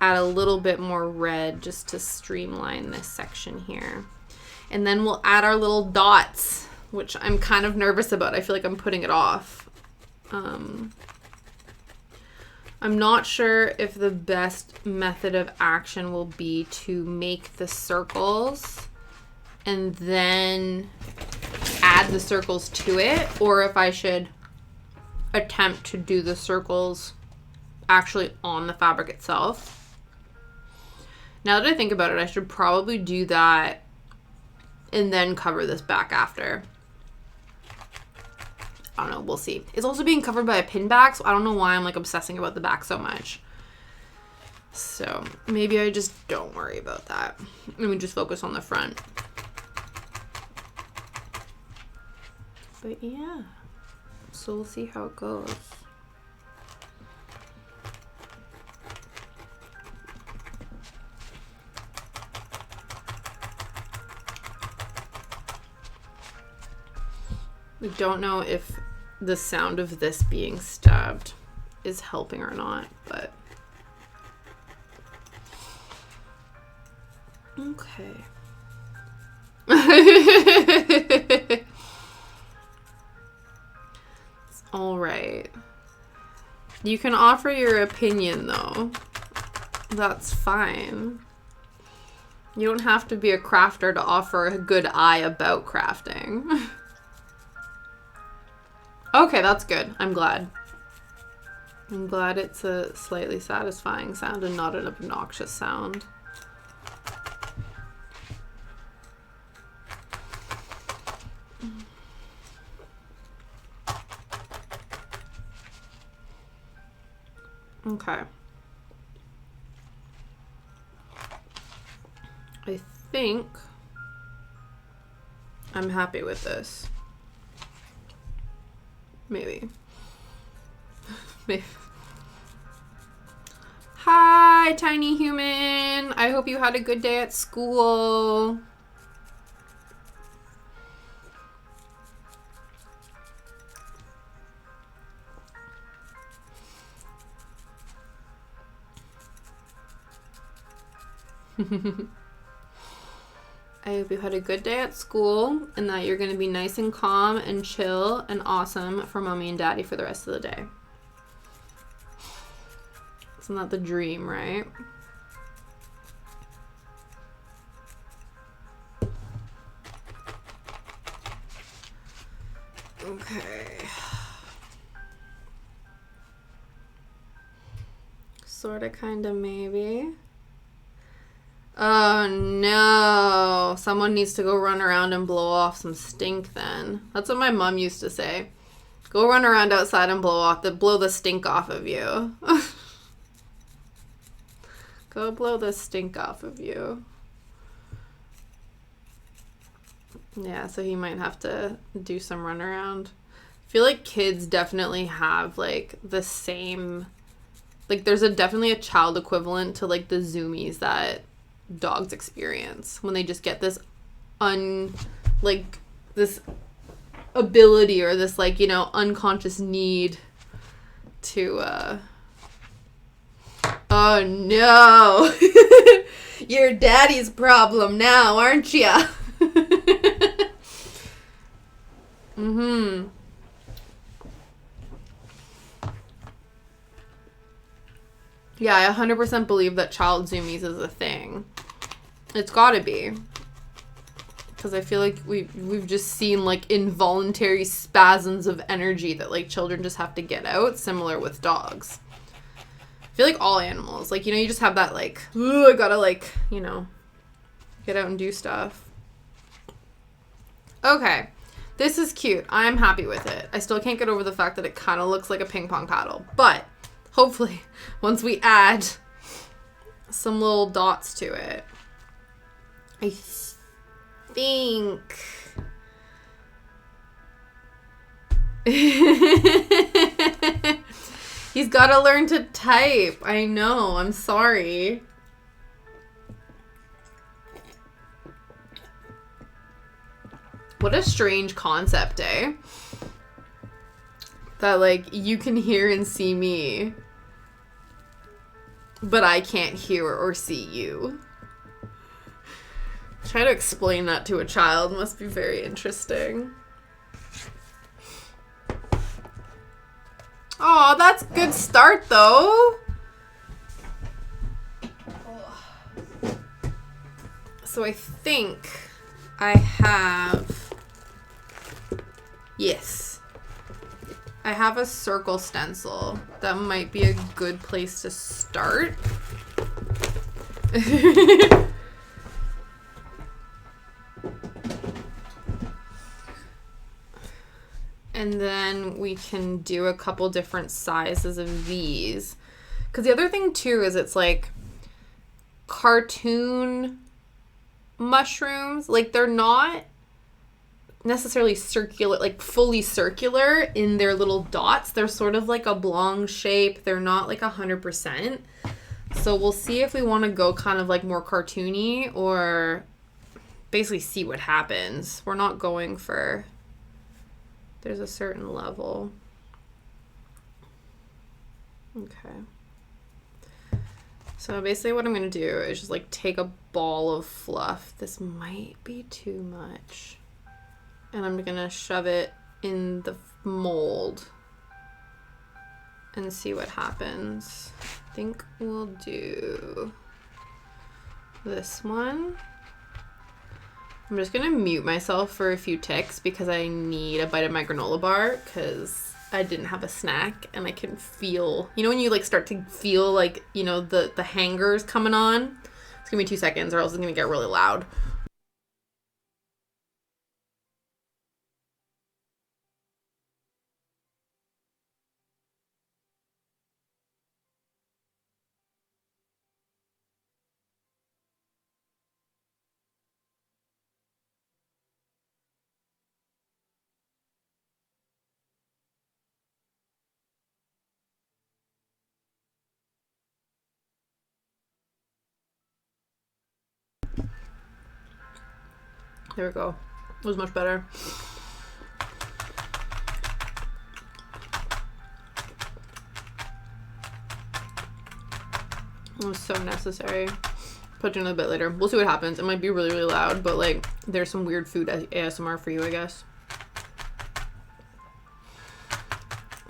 add a little bit more red just to streamline this section here. And then we'll add our little dots, which I'm kind of nervous about. I feel like I'm putting it off. I'm not sure if the best method of action will be to make the circles and then add the circles to it, or if I should attempt to do the circles actually on the fabric itself. Now that I think about it, I should probably do that and then cover this back after. I don't know, we'll see. It's also being covered by a pin back, so I don't know why I'm like obsessing about the back so much. So maybe I just don't worry about that. Let me just focus on the front. But yeah, so we'll see how it goes. I don't know if the sound of this being stabbed is helping or not, but okay. All right. You can offer your opinion, though. That's fine. You don't have to be a crafter to offer a good eye about crafting. Okay, that's good. I'm glad. I'm glad it's a slightly satisfying sound and not an obnoxious sound. Okay. I think I'm happy with this. Maybe. Maybe. Hi, tiny human. I hope you had a good day at school. I hope you had a good day at school and that you're going to be nice and calm and chill and awesome for mommy and daddy for the rest of the day. Isn't that the dream, right? Okay. Sorta, kinda, maybe. Oh no. Someone needs to go run around and blow off some stink then. That's what my mom used to say. Go run around outside and blow the stink off of you. Go blow the stink off of you. Yeah, so he might have to do some run around. I feel like kids definitely have like the same, like there's definitely a child equivalent to like the zoomies that dogs experience when they just get this this ability or this like, you know, unconscious need to oh no. You're daddy's problem now, aren't ya? Mm-hmm. Yeah, I 100% believe that child zoomies is a thing. It's gotta be. Because I feel like we've just seen, like, involuntary spasms of energy that, like, children just have to get out, similar with dogs. I feel like all animals, like, you know, you just have that, like, ooh, I gotta, like, you know, get out and do stuff. Okay. This is cute. I'm happy with it. I still can't get over the fact that it kind of looks like a ping pong paddle. But hopefully, once we add some little dots to it, I think... He's got to learn to type. I know. I'm sorry. What a strange concept, eh? That, like, you can hear and see me, but I can't hear or see you. Try to explain that to a child must be very interesting. Oh, that's a good start, though. So I think I have... Yes. I have a circle stencil. That might be a good place to start. And then we can do a couple different sizes of these. Because the other thing, too, is it's like cartoon mushrooms. Like, they're not necessarily circular, like fully circular in their little dots. They're sort of like oblong shape. They're not like 100%. So we'll see if we want to go kind of like more cartoony or basically see what happens. We're not going for... There's a certain level. Okay. So basically what I'm going to do is just like take a ball of fluff. This might be too much. And I'm going to shove it in the mold and see what happens. I think we'll do this one. I'm just going to mute myself for a few ticks because I need a bite of my granola bar because I didn't have a snack and I can feel, you know, when you like start to feel like, you know, the hangers coming on. It's gonna be 2 seconds or else it's gonna get really loud. There we go. It was much better. It was so necessary. Put it in a bit later. We'll see what happens. It might be really, really loud, but like there's some weird food ASMR for you, I guess.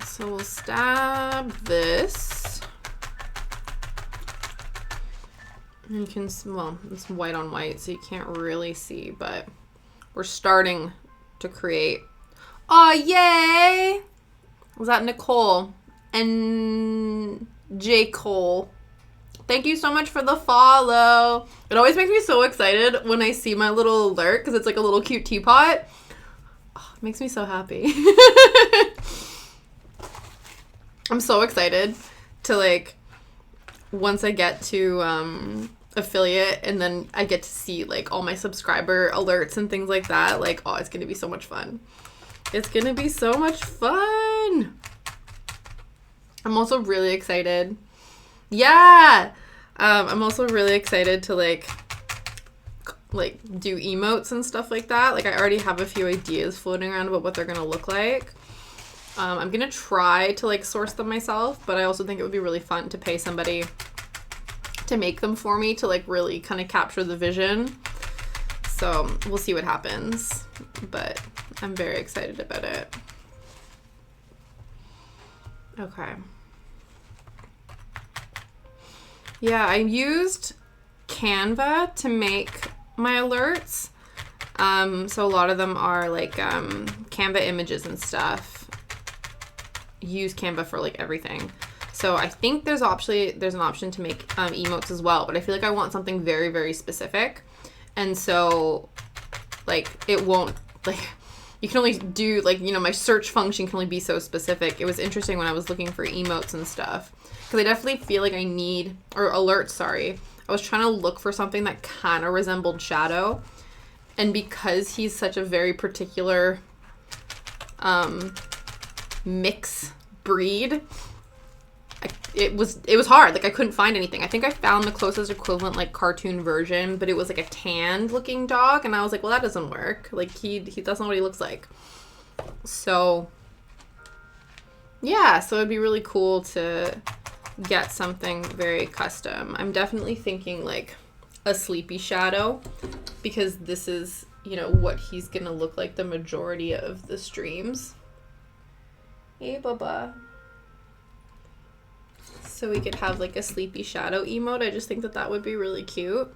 So we'll stab this. You can, well, it's white on white, so you can't really see, but we're starting to create. Oh, yay! Was that Nicole and J. Cole? Thank you so much for the follow. It always makes me so excited when I see my little alert because it's like a little cute teapot. Oh, it makes me so happy. I'm so excited to like, once I get to affiliate and then I get to see like all my subscriber alerts and things like that. Like, oh, it's going to be so much fun. It's going to be so much fun. I'm also really excited. Yeah. I'm also really excited to like do emotes and stuff like that. Like I already have a few ideas floating around about what they're going to look like. I'm going to try to like source them myself, but I also think it would be really fun to pay somebody to make them for me to like really kind of capture the vision. So we'll see what happens, but I'm very excited about it. Okay. Yeah, I used Canva to make my alerts. So a lot of them are like Canva images and stuff. Use Canva for like everything. So I think there's an option to make emotes as well, but I feel like I want something very, very specific. And so like it won't, like you can only do like, you know, my search function can only be so specific. It was interesting when I was looking for emotes and stuff because I definitely feel like I need, or alerts, sorry. I was trying to look for something that kind of resembled Shadow. And because he's such a very particular mix breed, it was hard. Like I couldn't find anything. I think I found the closest equivalent like cartoon version, but it was like a tanned looking dog, and I was like, well, that doesn't work. Like he that's not what he looks like. So yeah, so it'd be really cool to get something very custom. I'm definitely thinking like a sleepy Shadow because this is, you know, what he's gonna look like the majority of the streams. Hey, Bubba. So we could have like a sleepy Shadow emote. I just think that that would be really cute.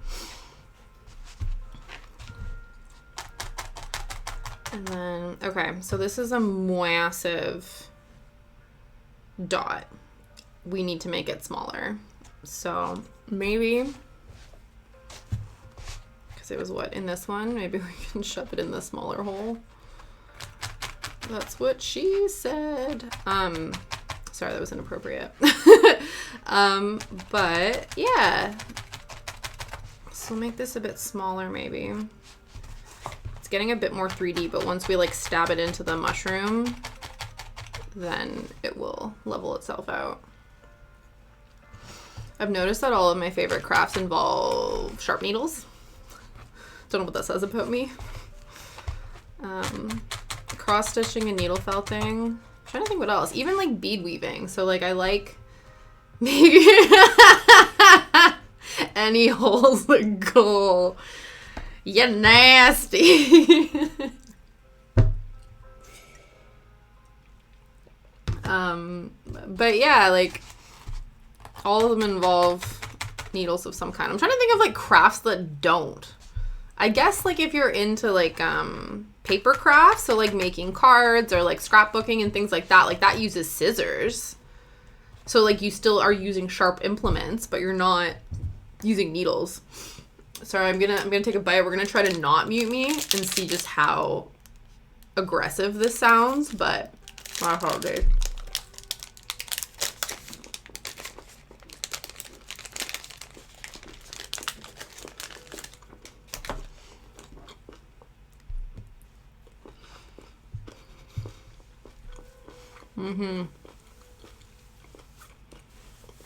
And then, okay, so this is a massive dot. We need to make it smaller. So maybe, because it was what, in this one? Maybe we can shove it in the smaller hole. That's what she said. Sorry, that was inappropriate. But yeah. So make this a bit smaller maybe. It's getting a bit more 3D, but once we like stab it into the mushroom, then it will level itself out. I've noticed that all of my favorite crafts involve sharp needles. Don't know what that says about me. Cross stitching and needle felting. I'm trying to think what else. Even like bead weaving. So like I like maybe Any hole's the goal. You nasty. But yeah, like, all of them involve needles of some kind. I'm trying to think of, like, crafts that don't. I guess, like, if you're into, like, paper crafts, so, like, making cards or, like, scrapbooking and things like that uses scissors. So, like, you still are using sharp implements, but you're not using needles. Sorry, I'm gonna take a bite. We're gonna try to not mute me and see just how aggressive this sounds, but my holiday.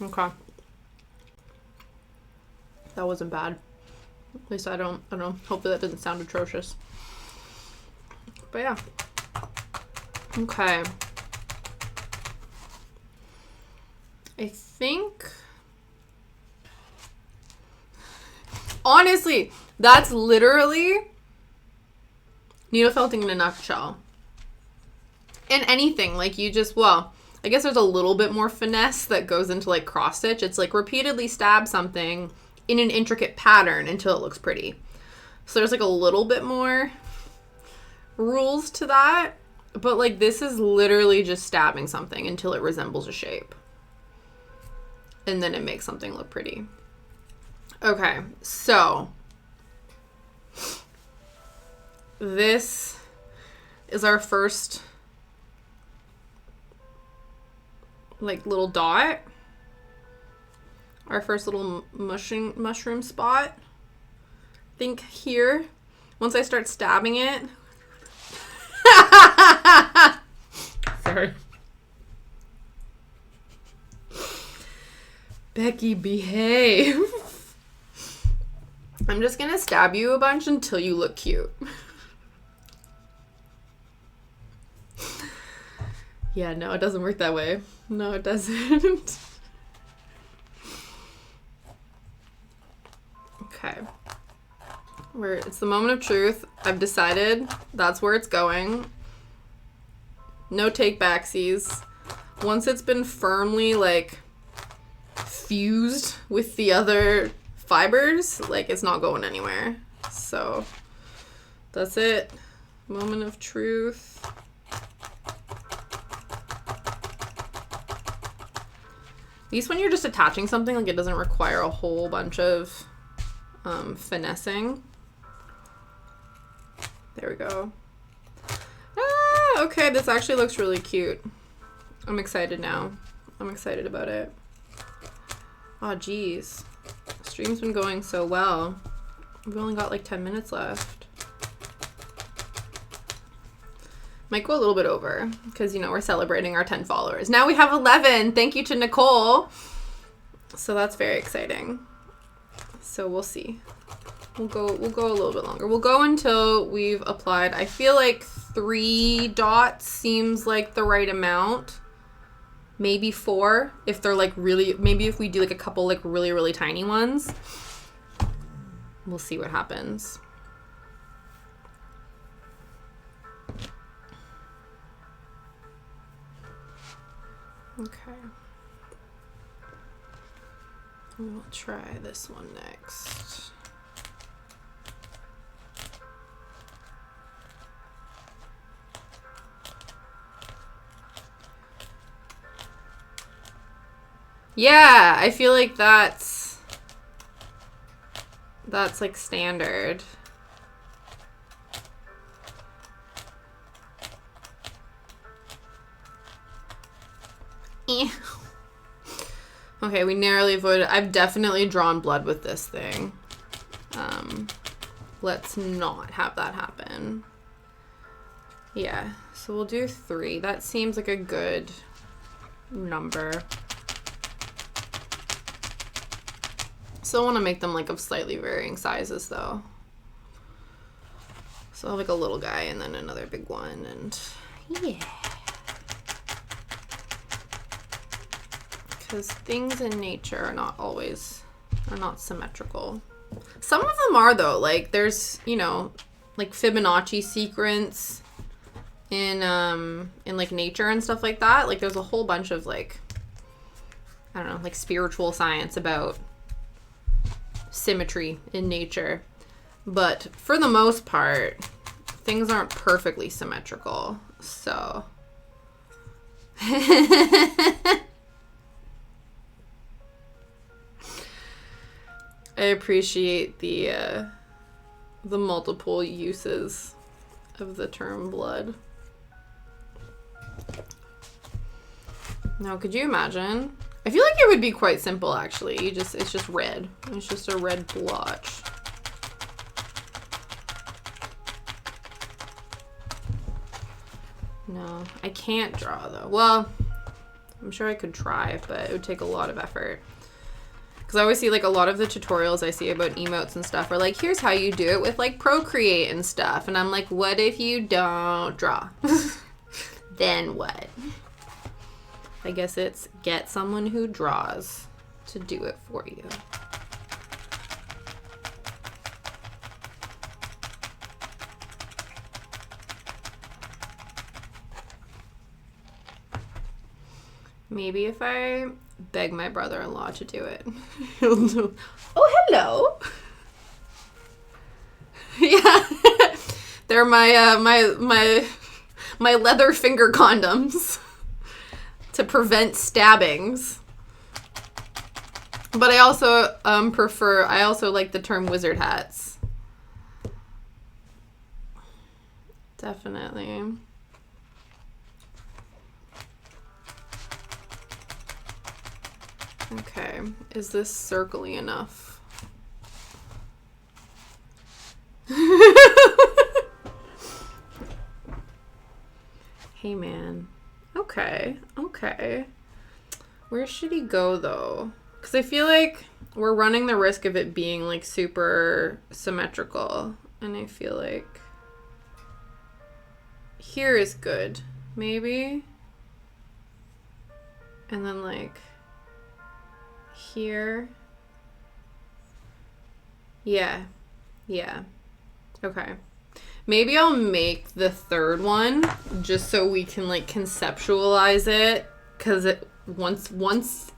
Okay. That wasn't bad. At least I don't know. Hopefully that didn't sound atrocious. But yeah. Okay. I think... Honestly, that's literally needle felting in a nutshell. And anything, like, you just, well, I guess there's a little bit more finesse that goes into, like, cross stitch. It's like repeatedly stab something in an intricate pattern until it looks pretty. So there's, like, a little bit more rules to that. But, like, this is literally just stabbing something until it resembles a shape. And then it makes something look pretty. Okay, so this is our first, like, little dot. Our first little mushroom spot. I think here, once I start stabbing it. Sorry. Becky, behave. I'm just gonna stab you a bunch until you look cute. Yeah, no, it doesn't work that way. No, it doesn't. Okay. It's the moment of truth. I've decided that's where it's going. No take backsies. Once it's been firmly, like, fused with the other fibers, like, it's not going anywhere. So that's it. Moment of truth. At least when you're just attaching something, like, it doesn't require a whole bunch of finessing. There we go. Ah, okay, this actually looks really cute. I'm excited now. I'm excited about it. Oh, geez. Stream's been going so well. We've only got like 10 minutes left. Might go a little bit over because, you know, we're celebrating our 10 followers. Now we have 11. Thank you to Nicole. So that's very exciting. So we'll see. We'll go a little bit longer. We'll go until we've applied. I feel like 3 dots seems like the right amount. Maybe 4 if they're like really, maybe if we do like a couple like really, really tiny ones. We'll see what happens. Okay. We'll try this one next. Yeah, I feel like that's like standard. Okay, we narrowly avoided. I've definitely drawn blood with this thing. Let's not have that happen. Yeah, so we'll do 3. That seems like a good number. Still want to make them like of slightly varying sizes though. So I'll have like a little guy and then another big one, and yeah. Because things in nature are not always are not symmetrical. Some of them are, though. Like, there's, you know, like Fibonacci sequence in like nature and stuff like that. Like, there's a whole bunch of, like, I don't know, like spiritual science about symmetry in nature. But for the most part, things aren't perfectly symmetrical. So I appreciate the multiple uses of the term blood. Now, could you imagine? I feel like it would be quite simple, actually. It's just red. It's just a red blotch. No, I can't draw, though. Well, I'm sure I could try, but it would take a lot of effort. Because I always see, like, a lot of the tutorials I see about emotes and stuff are like, here's how you do it with, like, Procreate and stuff. And I'm like, what if you don't draw? Then what? I guess it's get someone who draws to do it for you. Maybe if I beg my brother-in-law to do it, he'll do. Oh, hello. Yeah, they're my leather finger condoms to prevent stabbings. But I also I also like the term wizard hats. Definitely. Okay, is this circly enough? Hey, man. Okay. Where should he go, though? Because I feel like we're running the risk of it being, like, super symmetrical. And I feel like here is good. Maybe. And then, like, here. Yeah. Okay. Maybe I'll make the third one just so we can, like, conceptualize it, because it once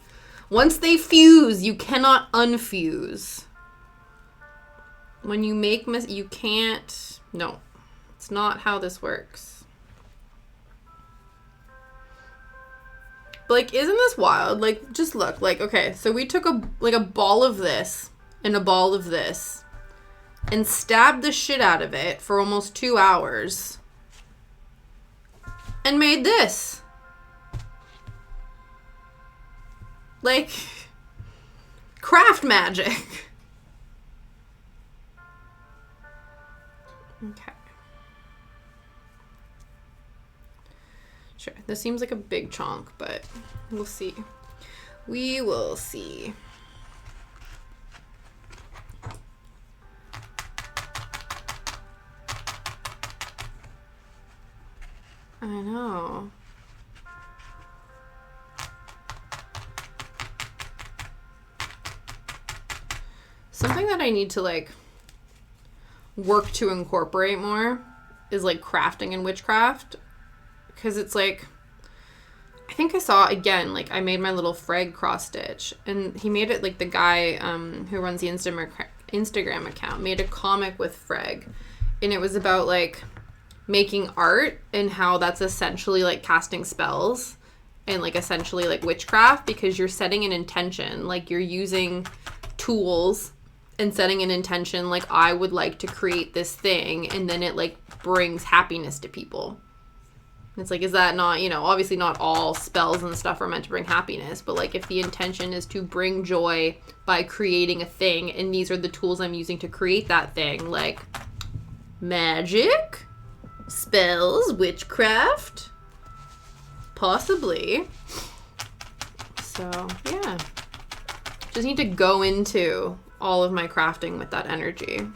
they fuse, you cannot unfuse. When you make you can't. No, it's not how this works. But, like, isn't this wild? Like, just look. Like, okay, so we took a ball of this and a ball of this and stabbed the shit out of it for almost 2 hours and made this. Like, craft magic. Okay. Sure, this seems like a big chunk, but we'll see. We will see. I know. Something that I need to, like, work to incorporate more is, like, crafting and witchcraft. Because it's, like, I think I saw, again, like, I made my little frag cross stitch. And he made it, like, the guy who runs the Instagram account made a comic with frag. And it was about, like, making art and how that's essentially, like, casting spells and, like, essentially, like, witchcraft, because you're setting an intention. Like, you're using tools and setting an intention, like, I would like to create this thing, and then it, like, brings happiness to people. It's like, is that not, you know, obviously not all spells and stuff are meant to bring happiness, but, like, if the intention is to bring joy by creating a thing, and these are the tools I'm using to create that thing, like, magic, spells, witchcraft, possibly. So, yeah. Just need to go into all of my crafting with that energy.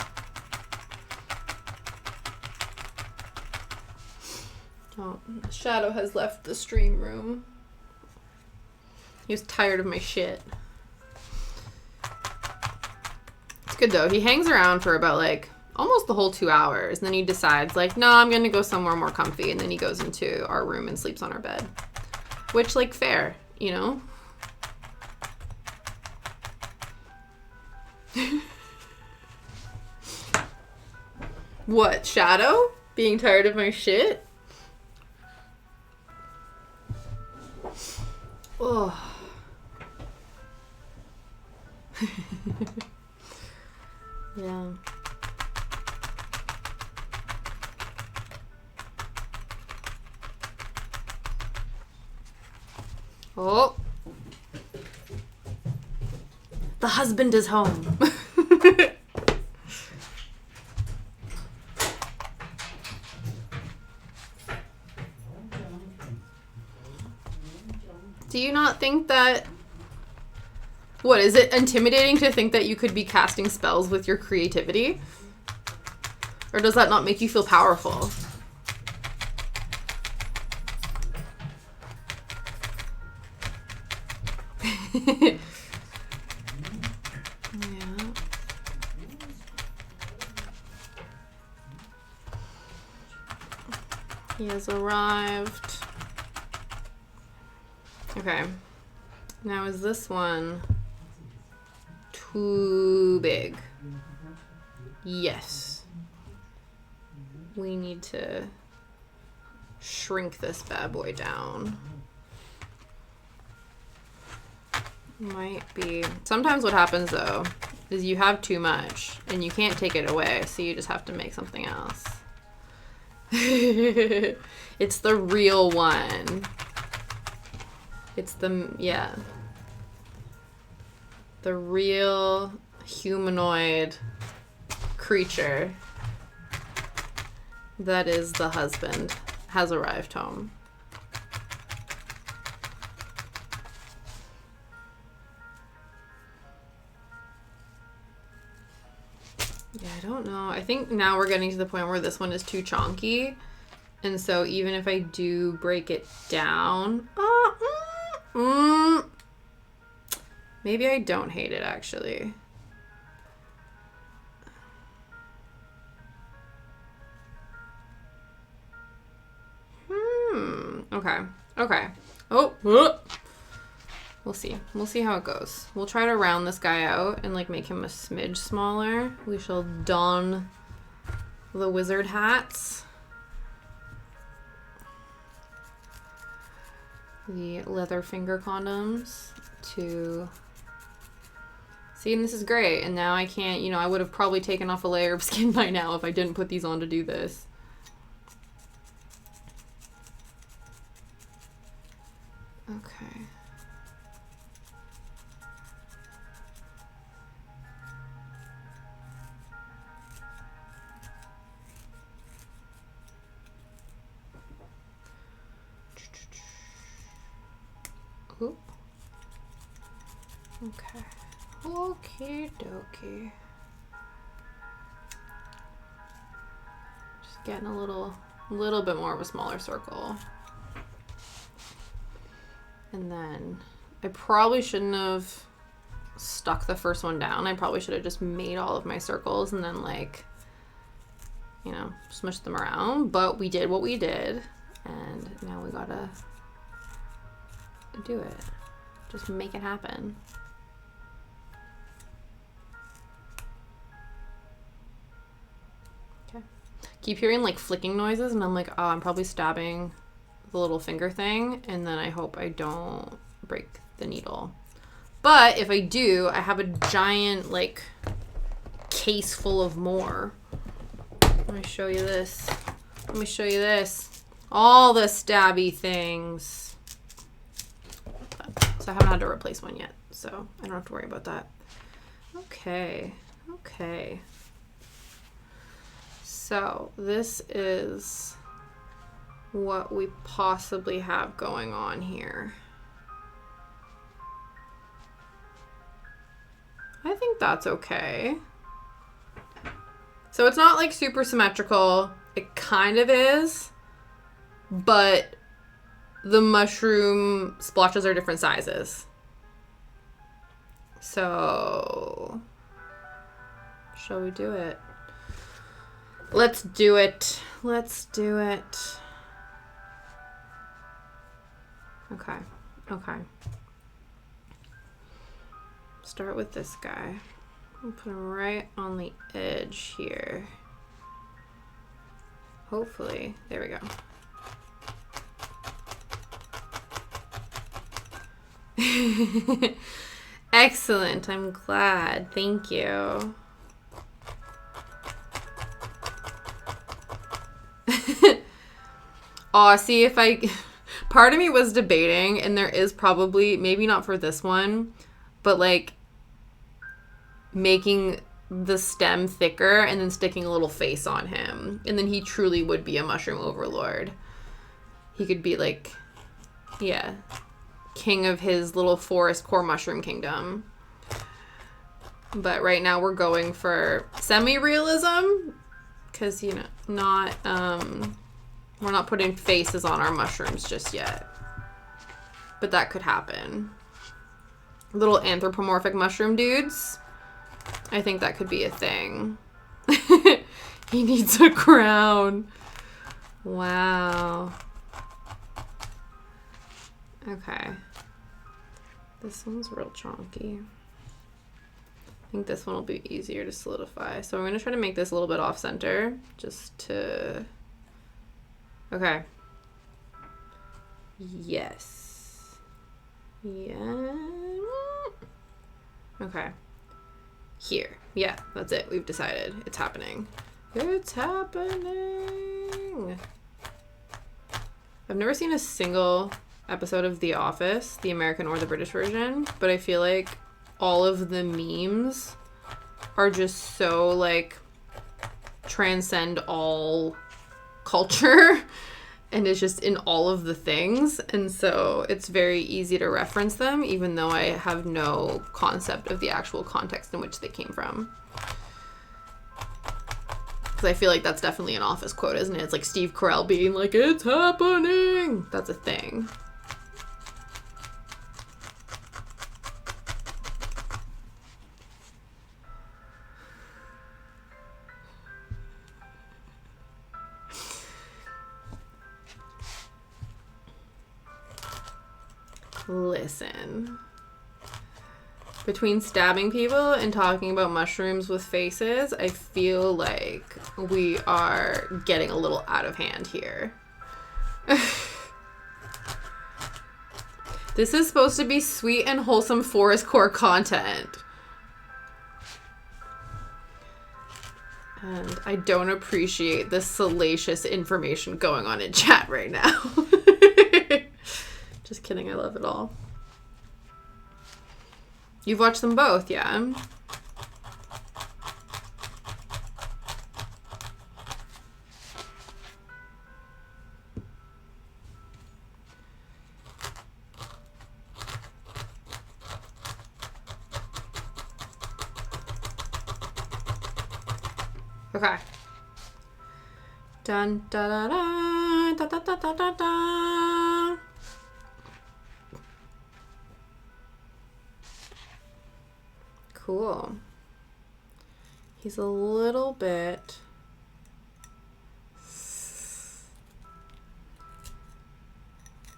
Oh, Shadow has left the stream room. He was tired of my shit. It's good though. He hangs around for about like almost the whole 2 hours. And then he decides like, no, I'm going to go somewhere more comfy. And then he goes into our room and sleeps on our bed. Which, like, fair, you know? What, Shadow? Being tired of my shit? Oh. Yeah. Oh. The husband is home. Do you not think that... What, is it intimidating to think that you could be casting spells with your creativity? Or does that not make you feel powerful? Yeah. He has arrived. Okay. Now is this one too big? Yes. We need to shrink this bad boy down. Might be. Sometimes what happens though is you have too much and you can't take it away, so you just have to make something else. It's the real one. It's the, yeah. The real humanoid creature that is the husband has arrived home. Yeah, I don't know. I think now we're getting to the point where this one is too chonky. And so even if I do break it down... maybe I don't hate it, actually. Okay. Okay. Oh! We'll see. We'll see how it goes. We'll try to round this guy out and, like, make him a smidge smaller. We shall don the wizard hats. The leather finger condoms to... See, and this is great. And now I can't, you know, I would have probably taken off a layer of skin by now if I didn't put these on to do this. Okay. Oop. Okay. Okie dokie. Just getting a little bit more of a smaller circle. And then I probably shouldn't have stuck the first one down. I probably should have just made all of my circles and then, like, you know, smushed them around. But we did what we did, and now we gotta do it. Just make it happen. Okay. Keep hearing, like, flicking noises, and I'm like, oh, I'm probably stabbing the little finger thing, and then I hope I don't break the needle. But if I do, I have a giant, like, case full of more. Let me show you this. Let me show you this. All the stabby things. So I haven't had to replace one yet, so I don't have to worry about that. Okay. Okay. So this is what we possibly have going on here. I think that's okay. So it's not like super symmetrical. It kind of is, but the mushroom splotches are different sizes. So Shall we do it? Let's do it. Let's do it. Okay. Okay. Start with this guy. I'll put him right on the edge here. Hopefully. There we go. Excellent. I'm glad. Thank you. Aw, see if I... Part of me was debating, and there is probably, maybe not for this one, but like making the stem thicker and then sticking a little face on him. And then he truly would be a mushroom overlord. He could be like, yeah, king of his little Forestcore mushroom kingdom. But right now we're going for semi-realism because, you know, not, we're not putting faces on our mushrooms just yet. But that could happen. Little anthropomorphic mushroom dudes. I think that could be a thing. He needs a crown. Wow. Okay. This one's real chonky. I think this one will be easier to solidify. So I'm going to try to make this a little bit off center just to... Okay. Yes. Yeah. Okay. Here. Yeah, that's it. We've decided. It's happening. It's happening. I've never seen a single episode of The Office, the American or the British version, but I feel like all of the memes are just so, like, transcend all culture and it's just in all of the things, and so it's very easy to reference them even though I have no concept of the actual context in which they came from, because I feel like that's definitely an Office quote, isn't it? It's like Steve Carell being like, it's happening. That's a thing. Listen. Between stabbing people and talking about mushrooms with faces, I feel like we are getting a little out of hand here. This is supposed to be sweet and wholesome Forestcore content. And I don't appreciate the salacious information going on in chat right now. Just kidding, I love it all. You've watched them both, yeah? Okay. Dun da da da da da da da da da. Cool. He's a little bit...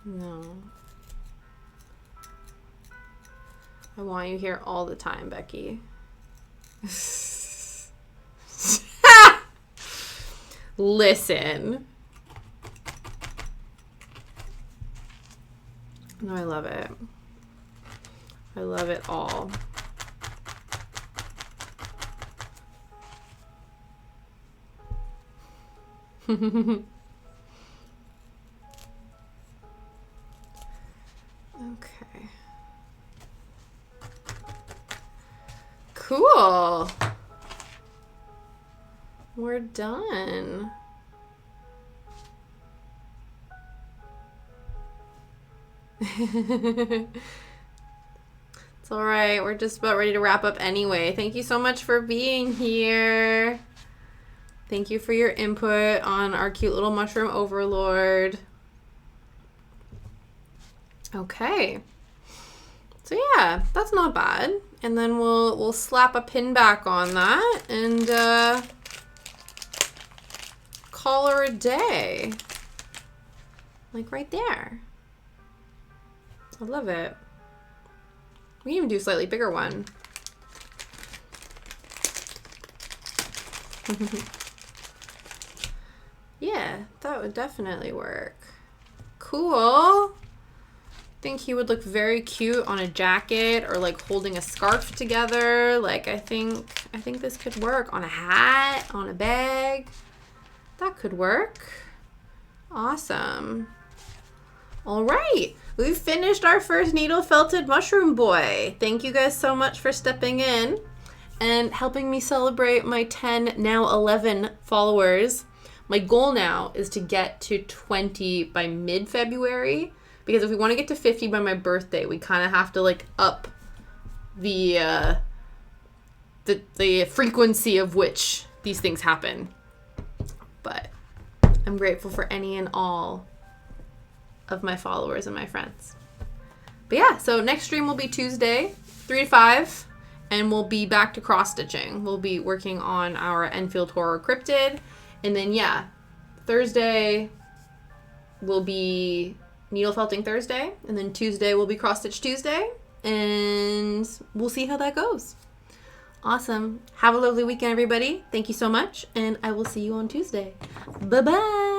No. I want you here all the time, Becky. Listen. No, I love it. I love it all. Okay. Cool. We're done. It's all right. We're just about ready to wrap up anyway. Thank you so much for being here. Thank you for your input on our cute little mushroom overlord. Okay. So yeah, that's not bad. And then we'll slap a pin back on that and call her a day. Like right there. I love it. We can even do a slightly bigger one. Yeah, that would definitely work. Cool. I think he would look very cute on a jacket or like holding a scarf together. Like I think this could work on a hat, on a bag. That could work. Awesome. All right. We've finished our first needle felted mushroom boy. Thank you guys so much for stepping in and helping me celebrate my 10, now 11 followers. My goal now is to get to 20 by mid-February, because if we want to get to 50 by my birthday, we kind of have to like up the frequency of which these things happen. But I'm grateful for any and all of my followers and my friends. But yeah, so next stream will be Tuesday, 3 to 5, and we'll be back to cross-stitching. We'll be working on our Enfield Horror Cryptid. And then, yeah, Thursday will be needle felting Thursday. And then Tuesday will be cross-stitch Tuesday. And we'll see how that goes. Awesome. Have a lovely weekend, everybody. Thank you so much. And I will see you on Tuesday. Bye-bye.